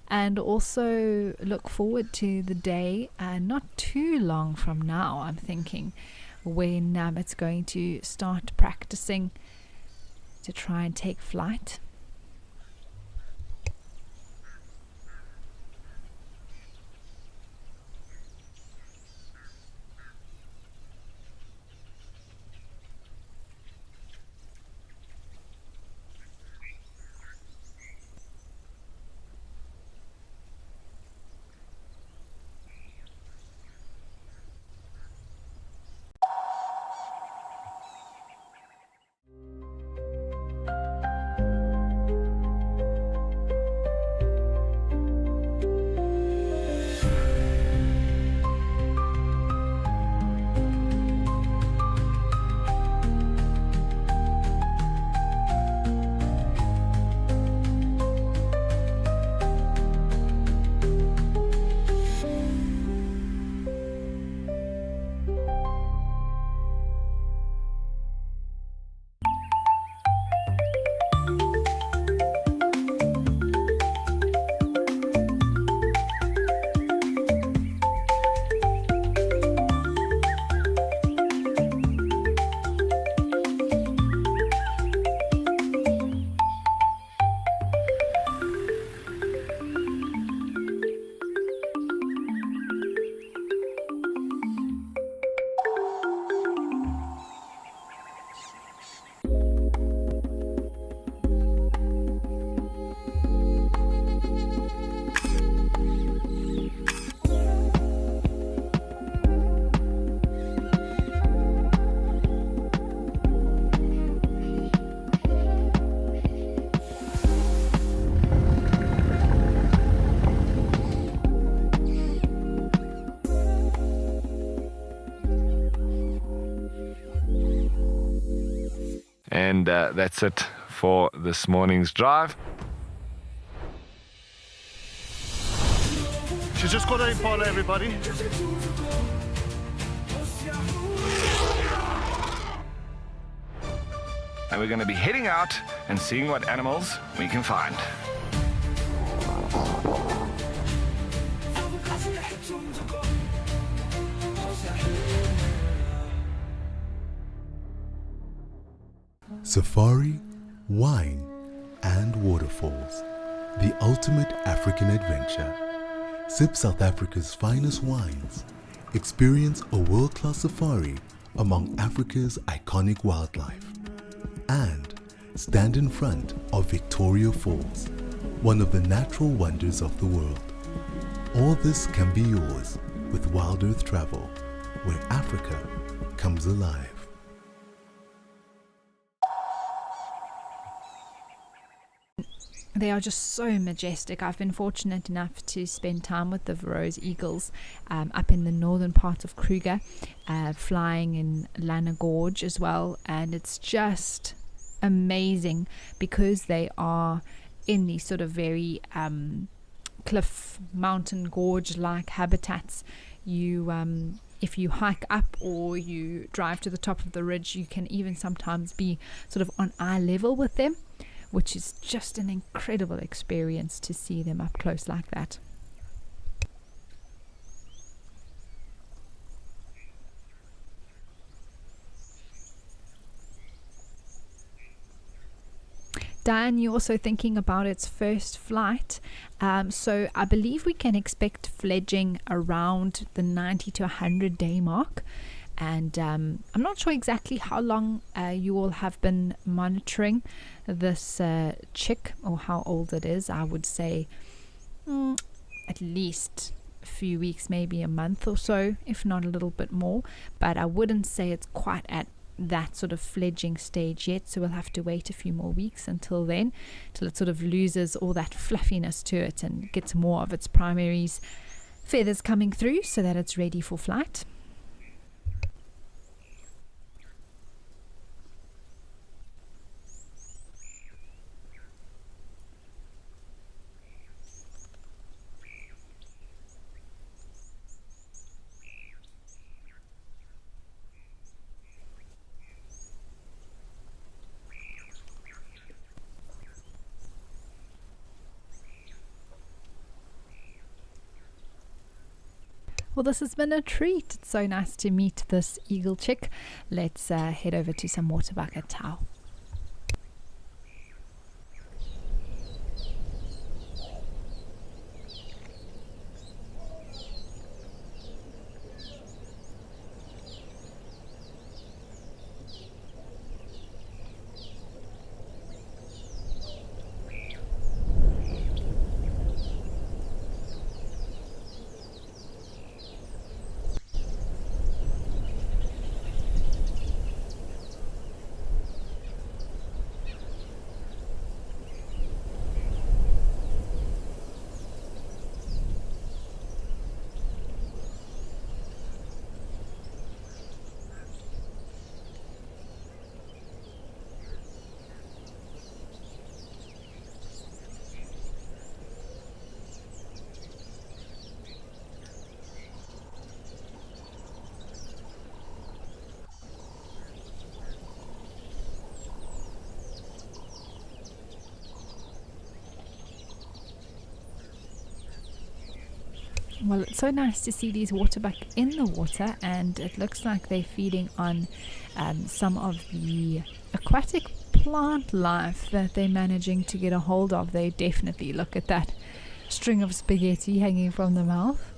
And also look forward to the day, not too long from now, I'm thinking, when it's going to start practicing to try and take flight. And that's it for this morning's drive. She's just got her impala, everybody. And we're going to be heading out and seeing what animals we can find. Safari, wine, and waterfalls. The ultimate African adventure. Sip South Africa's finest wines. Experience a world-class safari among Africa's iconic wildlife. And stand in front of Victoria Falls, one of the natural wonders of the world. All this can be yours with Wild Earth Travel, where Africa comes alive. They are just so majestic. I've been fortunate enough to spend time with the Verreaux's eagles up in the northern part of Kruger, flying in Lana Gorge as well, and it's just amazing because they are in these sort of very cliff mountain gorge like habitats. You if you hike up or you drive to the top of the ridge, you can even sometimes be sort of on eye level with them, which is just an incredible experience to see them up close like that. Diane, you're also thinking about its first flight. So I believe we can expect fledging around the 90 to 100 day mark. And I'm not sure exactly how long you all have been monitoring this chick or how old it is. I would say at least a few weeks, maybe a month or so, if not a little bit more. But I wouldn't say it's quite at that sort of fledging stage yet, so we'll have to wait a few more weeks until then, till it sort of loses all that fluffiness to it and gets more of its primaries feathers coming through so that it's ready for flight. Well, this has been a treat. It's so nice to meet this eagle chick. Let's head over to some water bucket towel. Well, it's so nice to see these waterbuck in the water, and it looks like they're feeding on some of the aquatic plant life that they're managing to get a hold of. They definitely look at that string of spaghetti hanging from the mouth.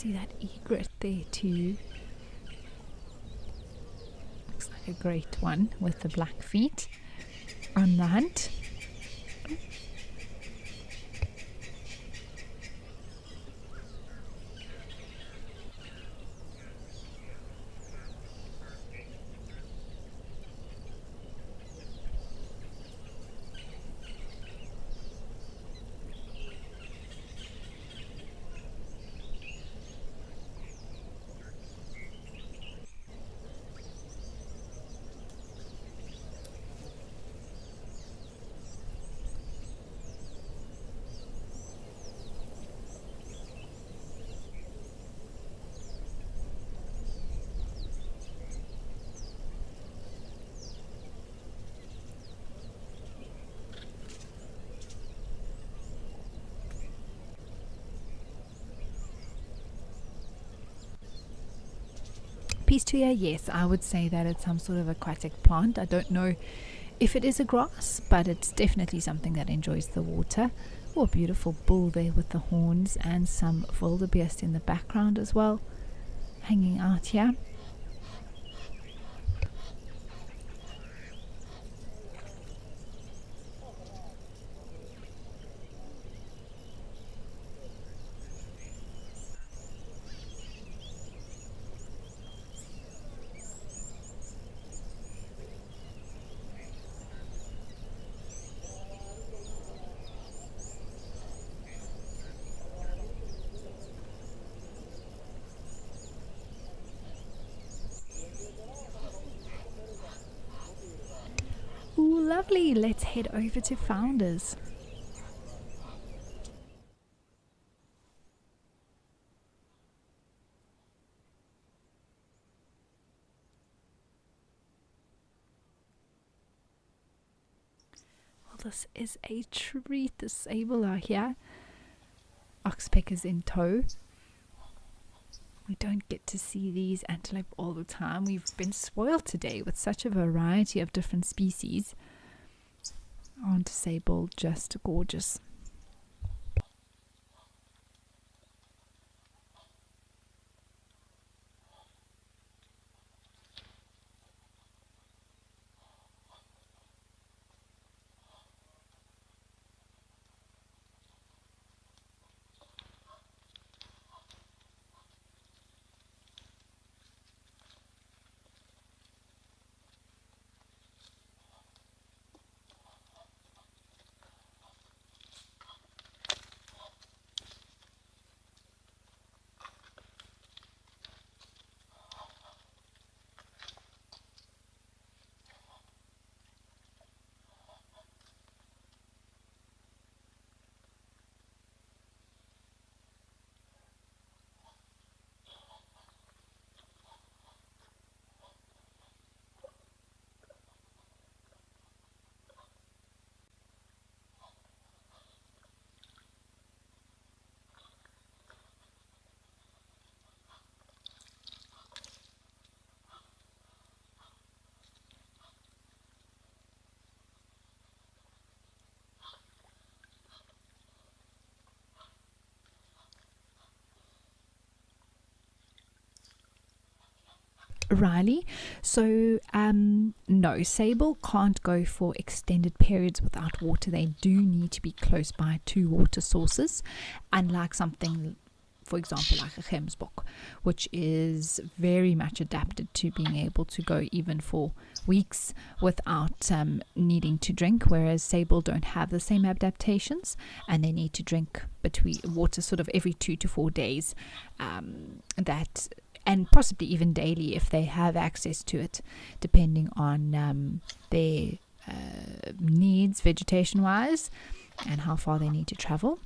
see that egret there too. Looks like a great one with the black feet on the hunt. Peacetuya, yes, I would say that it's some sort of aquatic plant. I don't know if it is a grass, but it's definitely something that enjoys the water. Oh, a beautiful bull there with the horns, and some wildebeest in the background as well, hanging out here. Ooh, lovely. Let's head over to Founders. Well, this is a treat. The sable are here. Oxpeckers in tow. We don't get to see these antelope all the time. We've been spoiled today with such a variety of different species. Aren't sable just gorgeous? Riley. So no, sable can't go for extended periods without water. They do need to be close by to water sources, unlike something, for example, like a gemsbok, which is very much adapted to being able to go even for weeks without needing to drink, whereas sable don't have the same adaptations, and they need to drink between water sort of every 2 to 4 days, and possibly even daily if they have access to it, depending on their needs vegetation wise and how far they need to travel.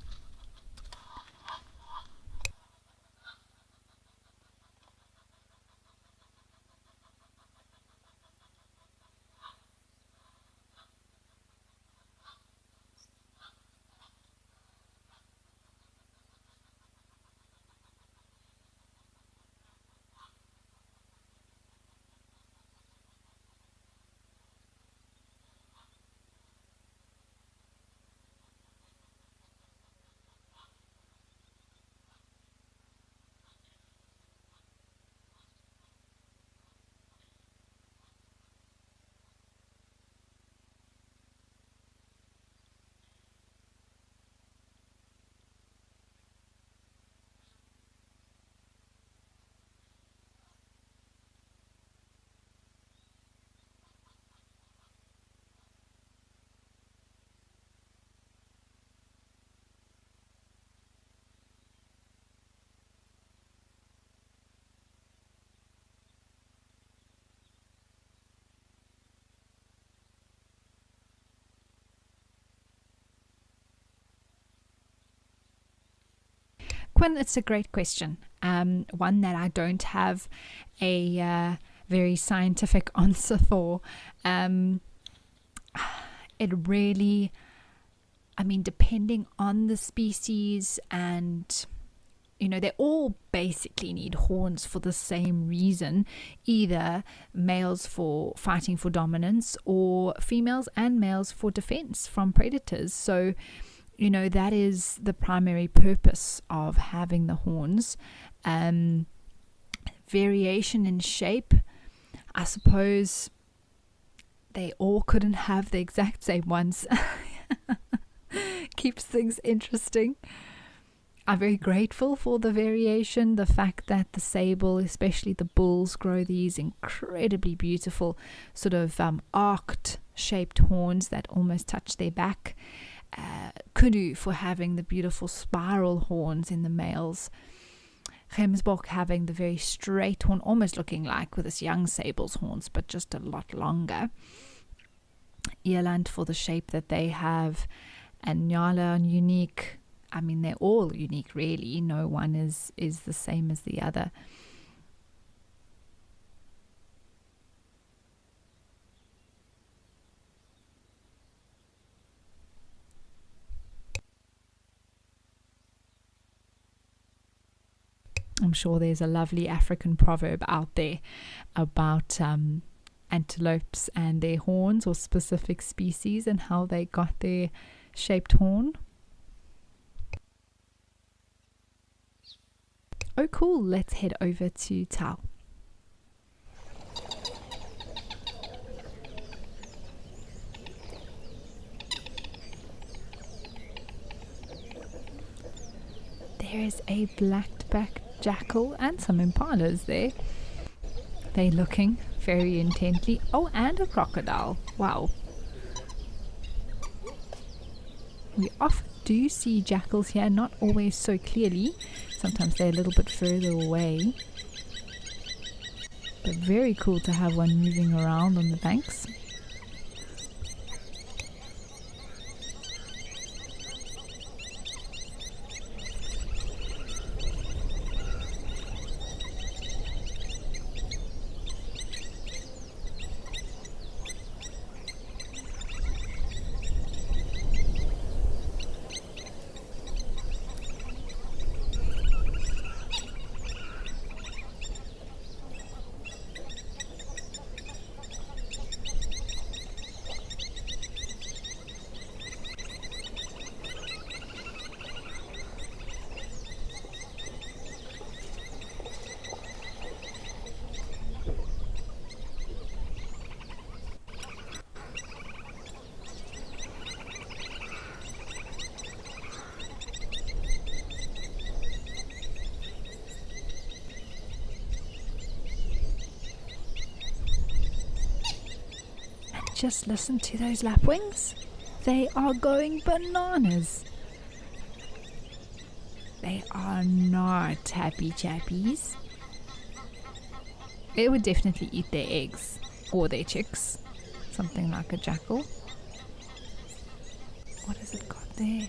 Quinn, it's a great question. One that I don't have a very scientific answer for. It really, depending on the species, and they all basically need horns for the same reason, either males for fighting for dominance or females and males for defense from predators. So that is the primary purpose of having the horns. Variation in shape, I suppose they all couldn't have the exact same ones. Keeps things interesting. I'm very grateful for the variation, the fact that the sable, especially the bulls, grow these incredibly beautiful sort of arced shaped horns that almost touch their back. Kudu for having the beautiful spiral horns in the males. Gemsbok having the very straight horn, almost looking like with this young sable's horns, but just a lot longer. Eland for the shape that they have, and Nyala and unique. They're all unique, really. No one is the same as the other. I'm sure there's a lovely African proverb out there about antelopes and their horns, or specific species, and how they got their shaped horn. Oh, cool. Let's head over to Tau. There is a black-backed jackal and some impalas there. They're looking very intently. Oh, and a crocodile. Wow. We often do see jackals here, not always so clearly. Sometimes they're a little bit further away. But very cool to have one moving around on the banks. Just listen to those lapwings. They are going bananas. They are not happy chappies. They would definitely eat their eggs or their chicks. Something like a jackal. What has it got there?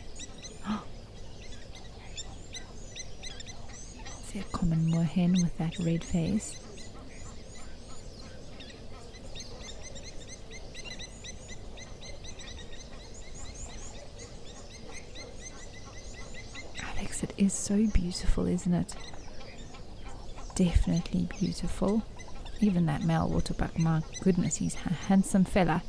See a common moorhen with that red face. It is so beautiful, isn't it? Definitely beautiful. Even that male waterbuck, my goodness, he's a handsome fella.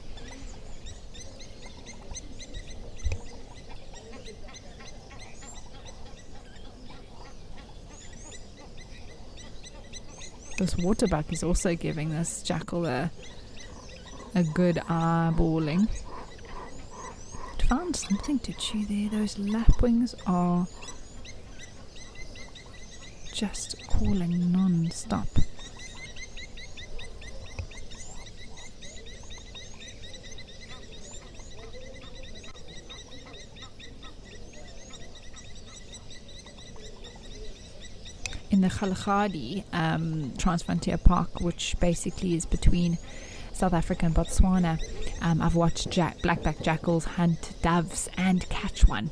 This waterbuck is also giving this jackal a good eyeballing. Found something to chew there. Those lapwings are just calling non-stop. In the Kgalagadi Transfrontier Park, which basically is between South Africa and Botswana, I've watched black-backed jackals hunt doves and catch one.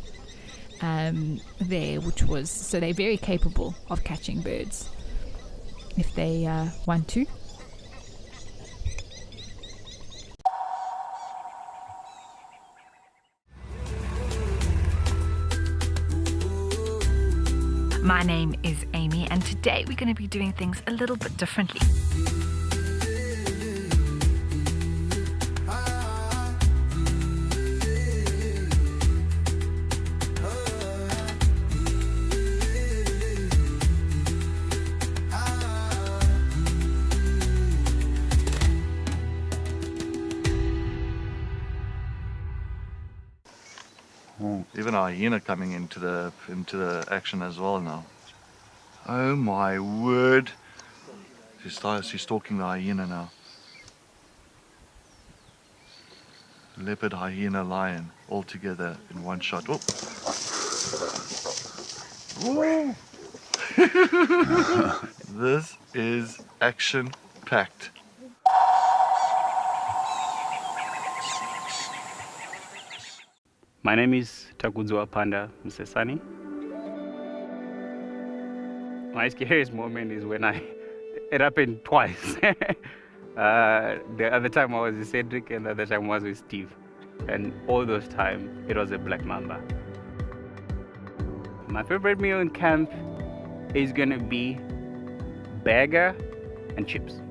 there, which was, so they're very capable of catching birds if they want to. My name is Amy, and today we're going to be doing things a little bit differently. Even a hyena coming into the action as well now. Oh my word! She's stalking the hyena now. Leopard, hyena, lion, all together in one shot. Oh! Whoa. This is action-packed. My name is Takudzwa Panda Msesani. My scariest moment is when it happened twice. The other time I was with Cedric and the other time I was with Steve. And all those times it was a black mamba. My favorite meal in camp is gonna be burger and chips.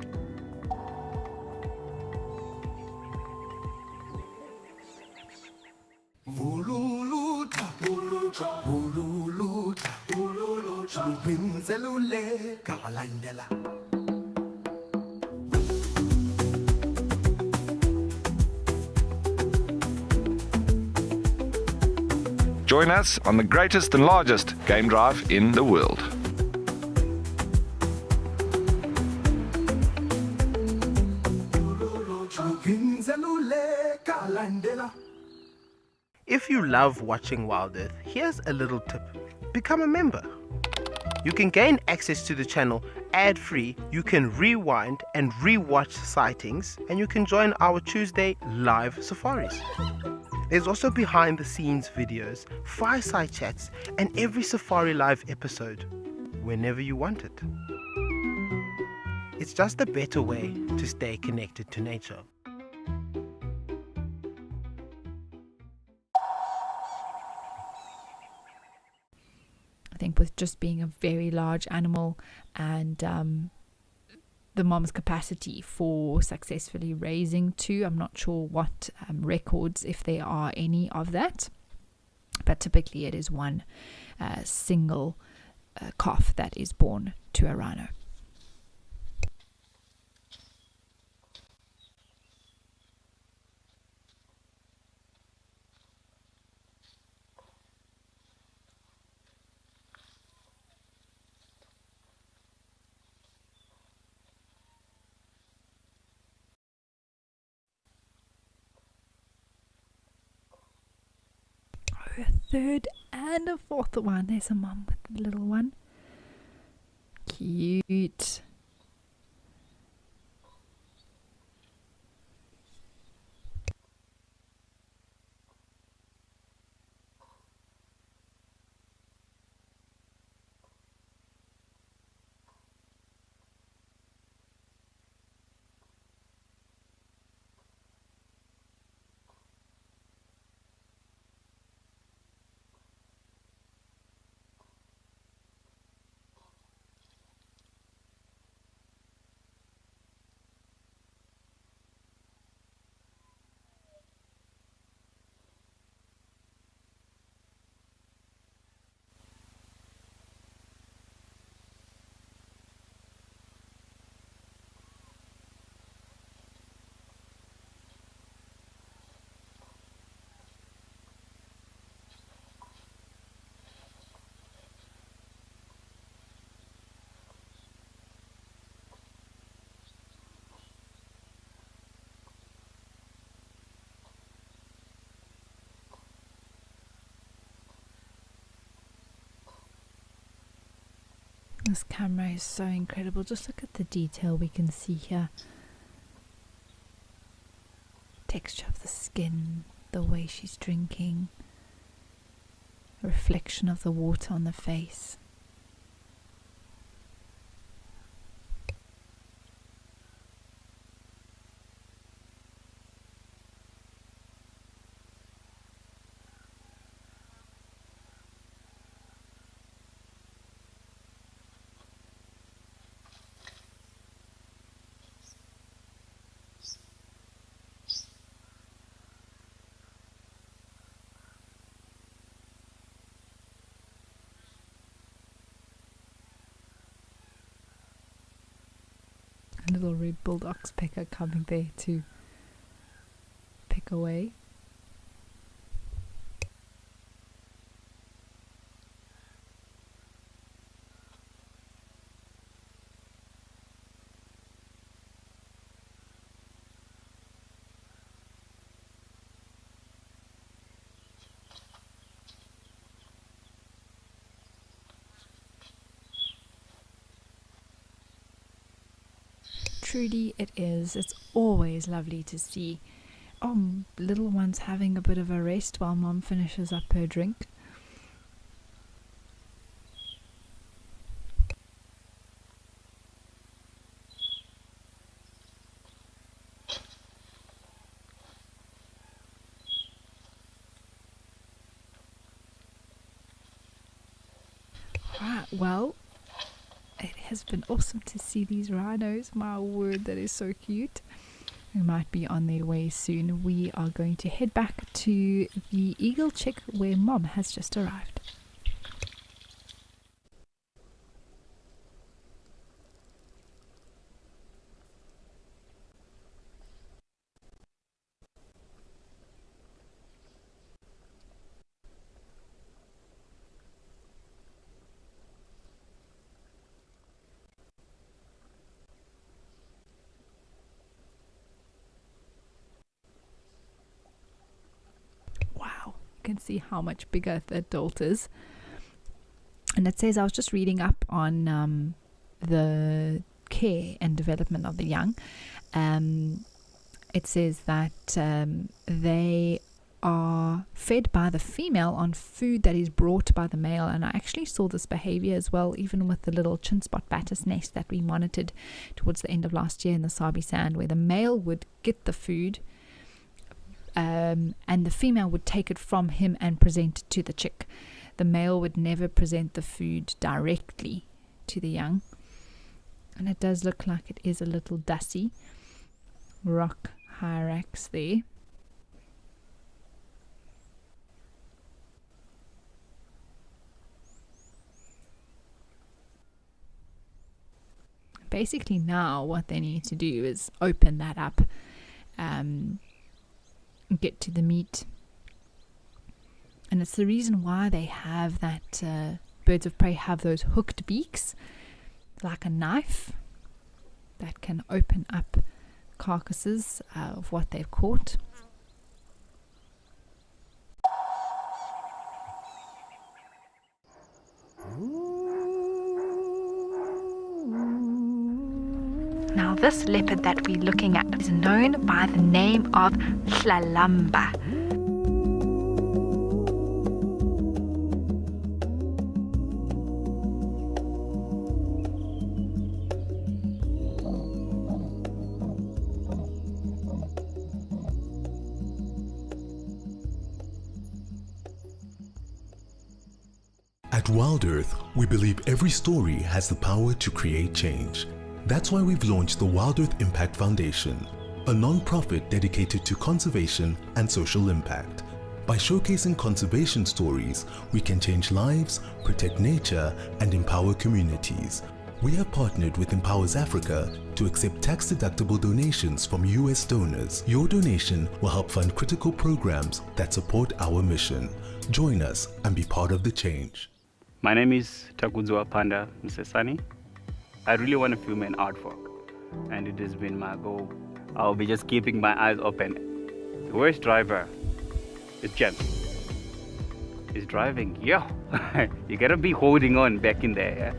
Join us on the greatest and largest game drive in the world. If you love watching Wild Earth, here's a little tip. Become a member. You can gain access to the channel ad-free, you can rewind and re-watch sightings, and you can join our Tuesday live safaris. There's also behind the scenes videos, fireside chats, and every Safari Live episode, whenever you want it. It's just a better way to stay connected to nature. I think with just being a very large animal and the mom's capacity for successfully raising two, I'm not sure what records, if there are any of that, but typically it is one single calf that is born to a rhino. A third and a fourth one. There's a mum with the little one. Cute. This camera is so incredible. Just look at the detail we can see here. Texture of the skin, the way she's drinking. reflection of the water on the face. A little red-billed oxpecker coming there to pick away. Truly it is. It's always lovely to see little ones having a bit of a rest while Mom finishes up her drink. Right, well, it has been awesome to see these rhinos. My word, that is so cute. They might be on their way soon. We are going to head back to the eagle chick where Mom has just arrived. Can see how much bigger the adult is. And it says, I was just reading up on the care and development of the young. It says that they are fed by the female on food that is brought by the male, and I actually saw this behavior as well, even with the little chin spot batis nest that we monitored towards the end of last year in the Sabi Sand, where the male would get the food and the female would take it from him and present it to the chick. The male would never present the food directly to the young. And it does look like it is a little dusty rock hyrax there. Basically now what they need to do is open that up, get to the meat. And it's the reason why they have that birds of prey have those hooked beaks like a knife that can open up carcasses of what they've caught. Now this leopard that we're looking at is known by the name of Hlalamba. At Wild Earth, we believe every story has the power to create change. That's why we've launched the Wild Earth Impact Foundation, a non-profit dedicated to conservation and social impact. By showcasing conservation stories, we can change lives, protect nature, and empower communities. We have partnered with Empowers Africa to accept tax-deductible donations from US donors. Your donation will help fund critical programs that support our mission. Join us and be part of the change. My name is Takudzwa Panda Msesani. I really want to film an artwork, and it has been my goal. I'll be just keeping my eyes open. The worst driver is Jem. He's driving, yeah. You gotta be holding on back in there, yeah?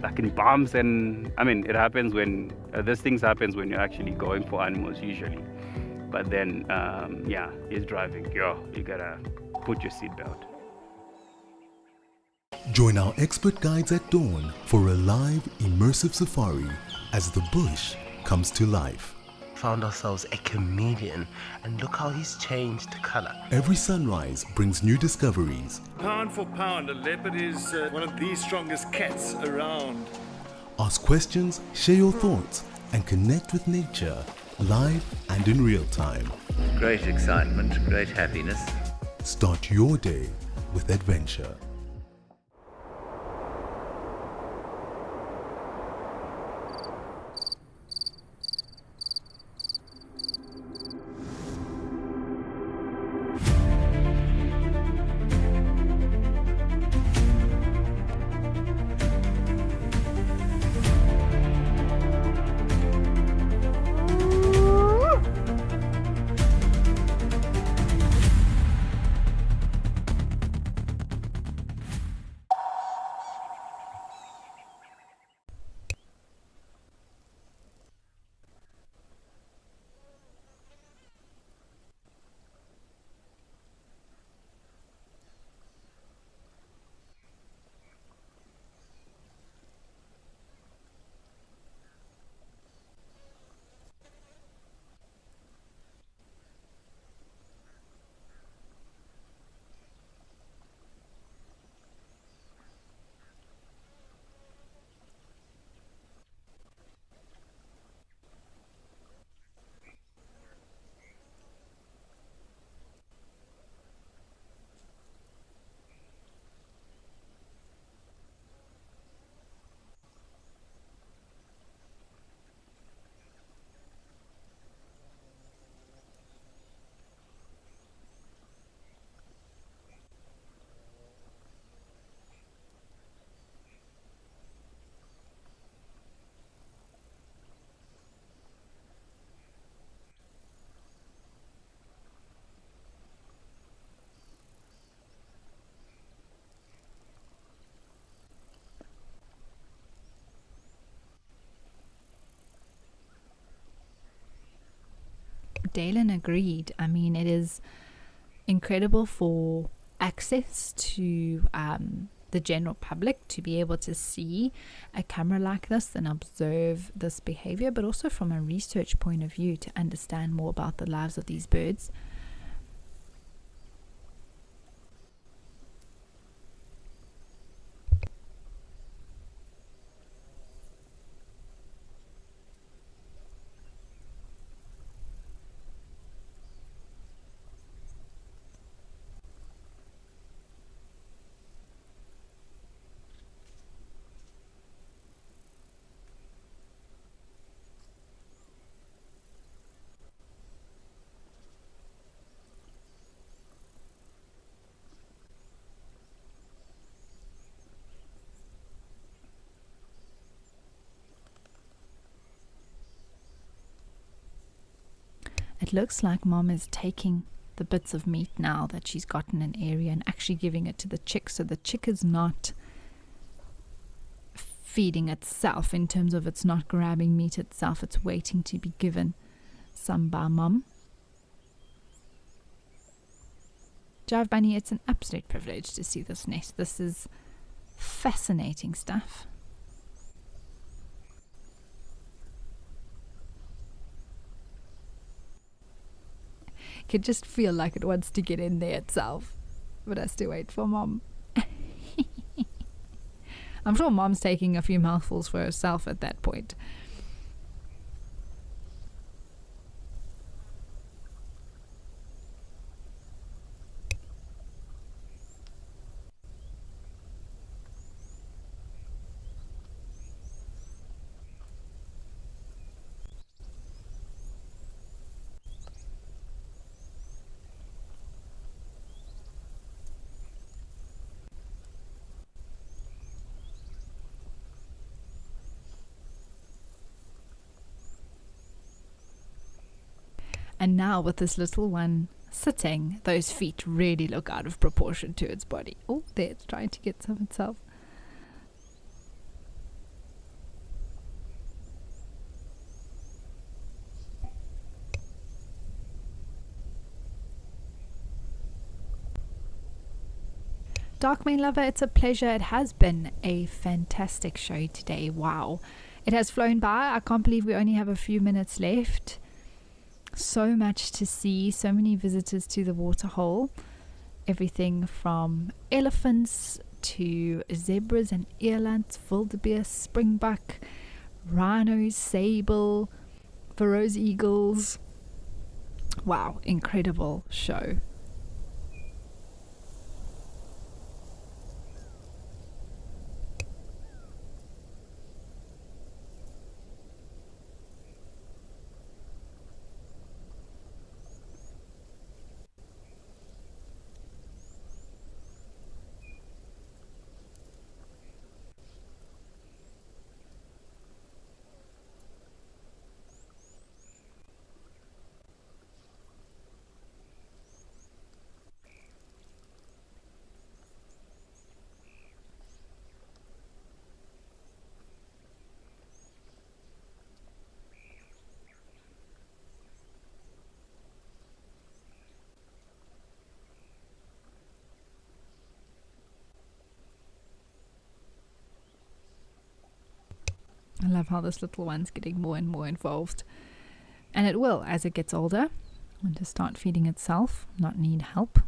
Like in bumps, and I mean, it happens when, these things happens when you're actually going for animals usually. But then, yeah, he's driving, yeah, you gotta put your seatbelt. Join our expert guides at dawn for a live, immersive safari as the bush comes to life. Found ourselves a chameleon, and look how he's changed color. Every sunrise brings new discoveries. Pound for pound, a leopard is one of the strongest cats around. Ask questions, share your thoughts, and connect with nature live and in real time. Great excitement, great happiness. Start your day with adventure. Dalen agreed. I mean, it is incredible for access to the general public to be able to see a camera like this and observe this behavior, but also from a research point of view to understand more about the lives of these birds. It looks like Mom is taking the bits of meat now that she's gotten an area and actually giving it to the chick, so the chick is not feeding itself in terms of it's not grabbing meat itself, it's waiting to be given some by Mom. Jive Bunny, it's an absolute privilege to see this nest. This is fascinating stuff. Could just feel like it wants to get in there itself, but has to wait for Mom. I'm sure Mom's taking a few mouthfuls for herself at that point. And now with this little one sitting, those feet really look out of proportion to its body. Oh, there, it's trying to get some itself. Darkmane lover, it's a pleasure. It has been a fantastic show today. Wow. It has flown by. I can't believe we only have a few minutes left. So much to see. So many visitors to the waterhole. Everything from elephants to zebras and elands, wildebeest, springbuck, rhinos, sable, Faroese eagles. Wow, incredible show. I love how this little one's getting more and more involved. And it will as it gets older. Want to start feeding itself, not need help.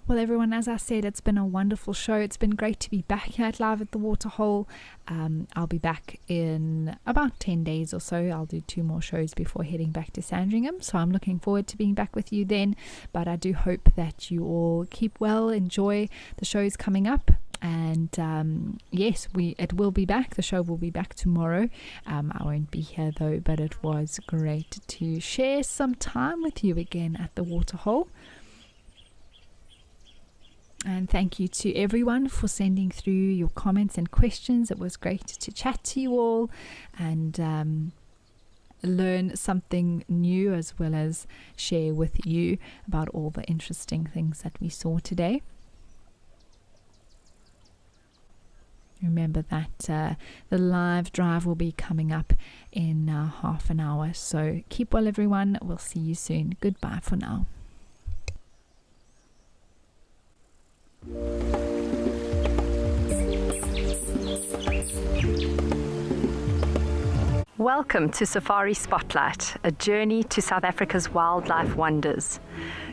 Well, everyone, as I said, it's been a wonderful show. It's been great to be back here at Live at the Waterhole. I'll be back in about 10 days or so. I'll do 2 more shows before heading back to Sandringham. So I'm looking forward to being back with you then. But I do hope that you all keep well, enjoy the shows coming up. And yes, it will be back. The show will be back tomorrow. I won't be here though, but it was great to share some time with you again at the Waterhole. And thank you to everyone for sending through your comments and questions. It was great to chat to you all and learn something new, as well as share with you about all the interesting things that we saw today. Remember that the live drive will be coming up in half an hour. So keep well, everyone. We'll see you soon. Goodbye for now. Welcome to Safari Spotlight, a journey to South Africa's wildlife wonders.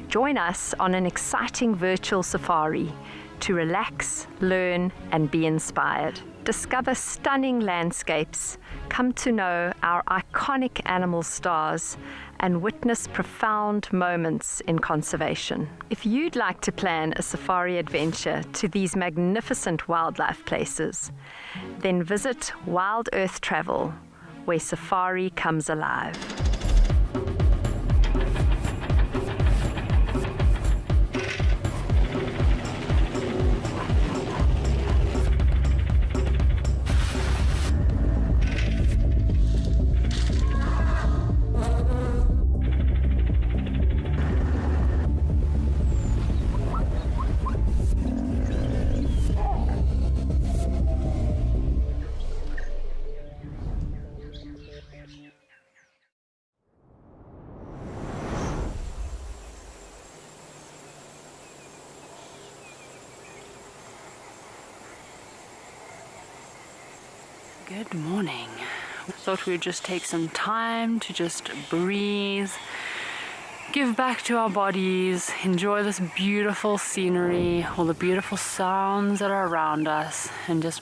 Join us on an exciting virtual safari to relax, learn, and be inspired. Discover stunning landscapes, come to know our iconic animal stars, and witness profound moments in conservation. If you'd like to plan a safari adventure to these magnificent wildlife places, then visit Wild Earth Travel, where safari comes alive. Good morning. I thought we'd just take some time to just breathe, give back to our bodies, enjoy this beautiful scenery, all the beautiful sounds that are around us, and just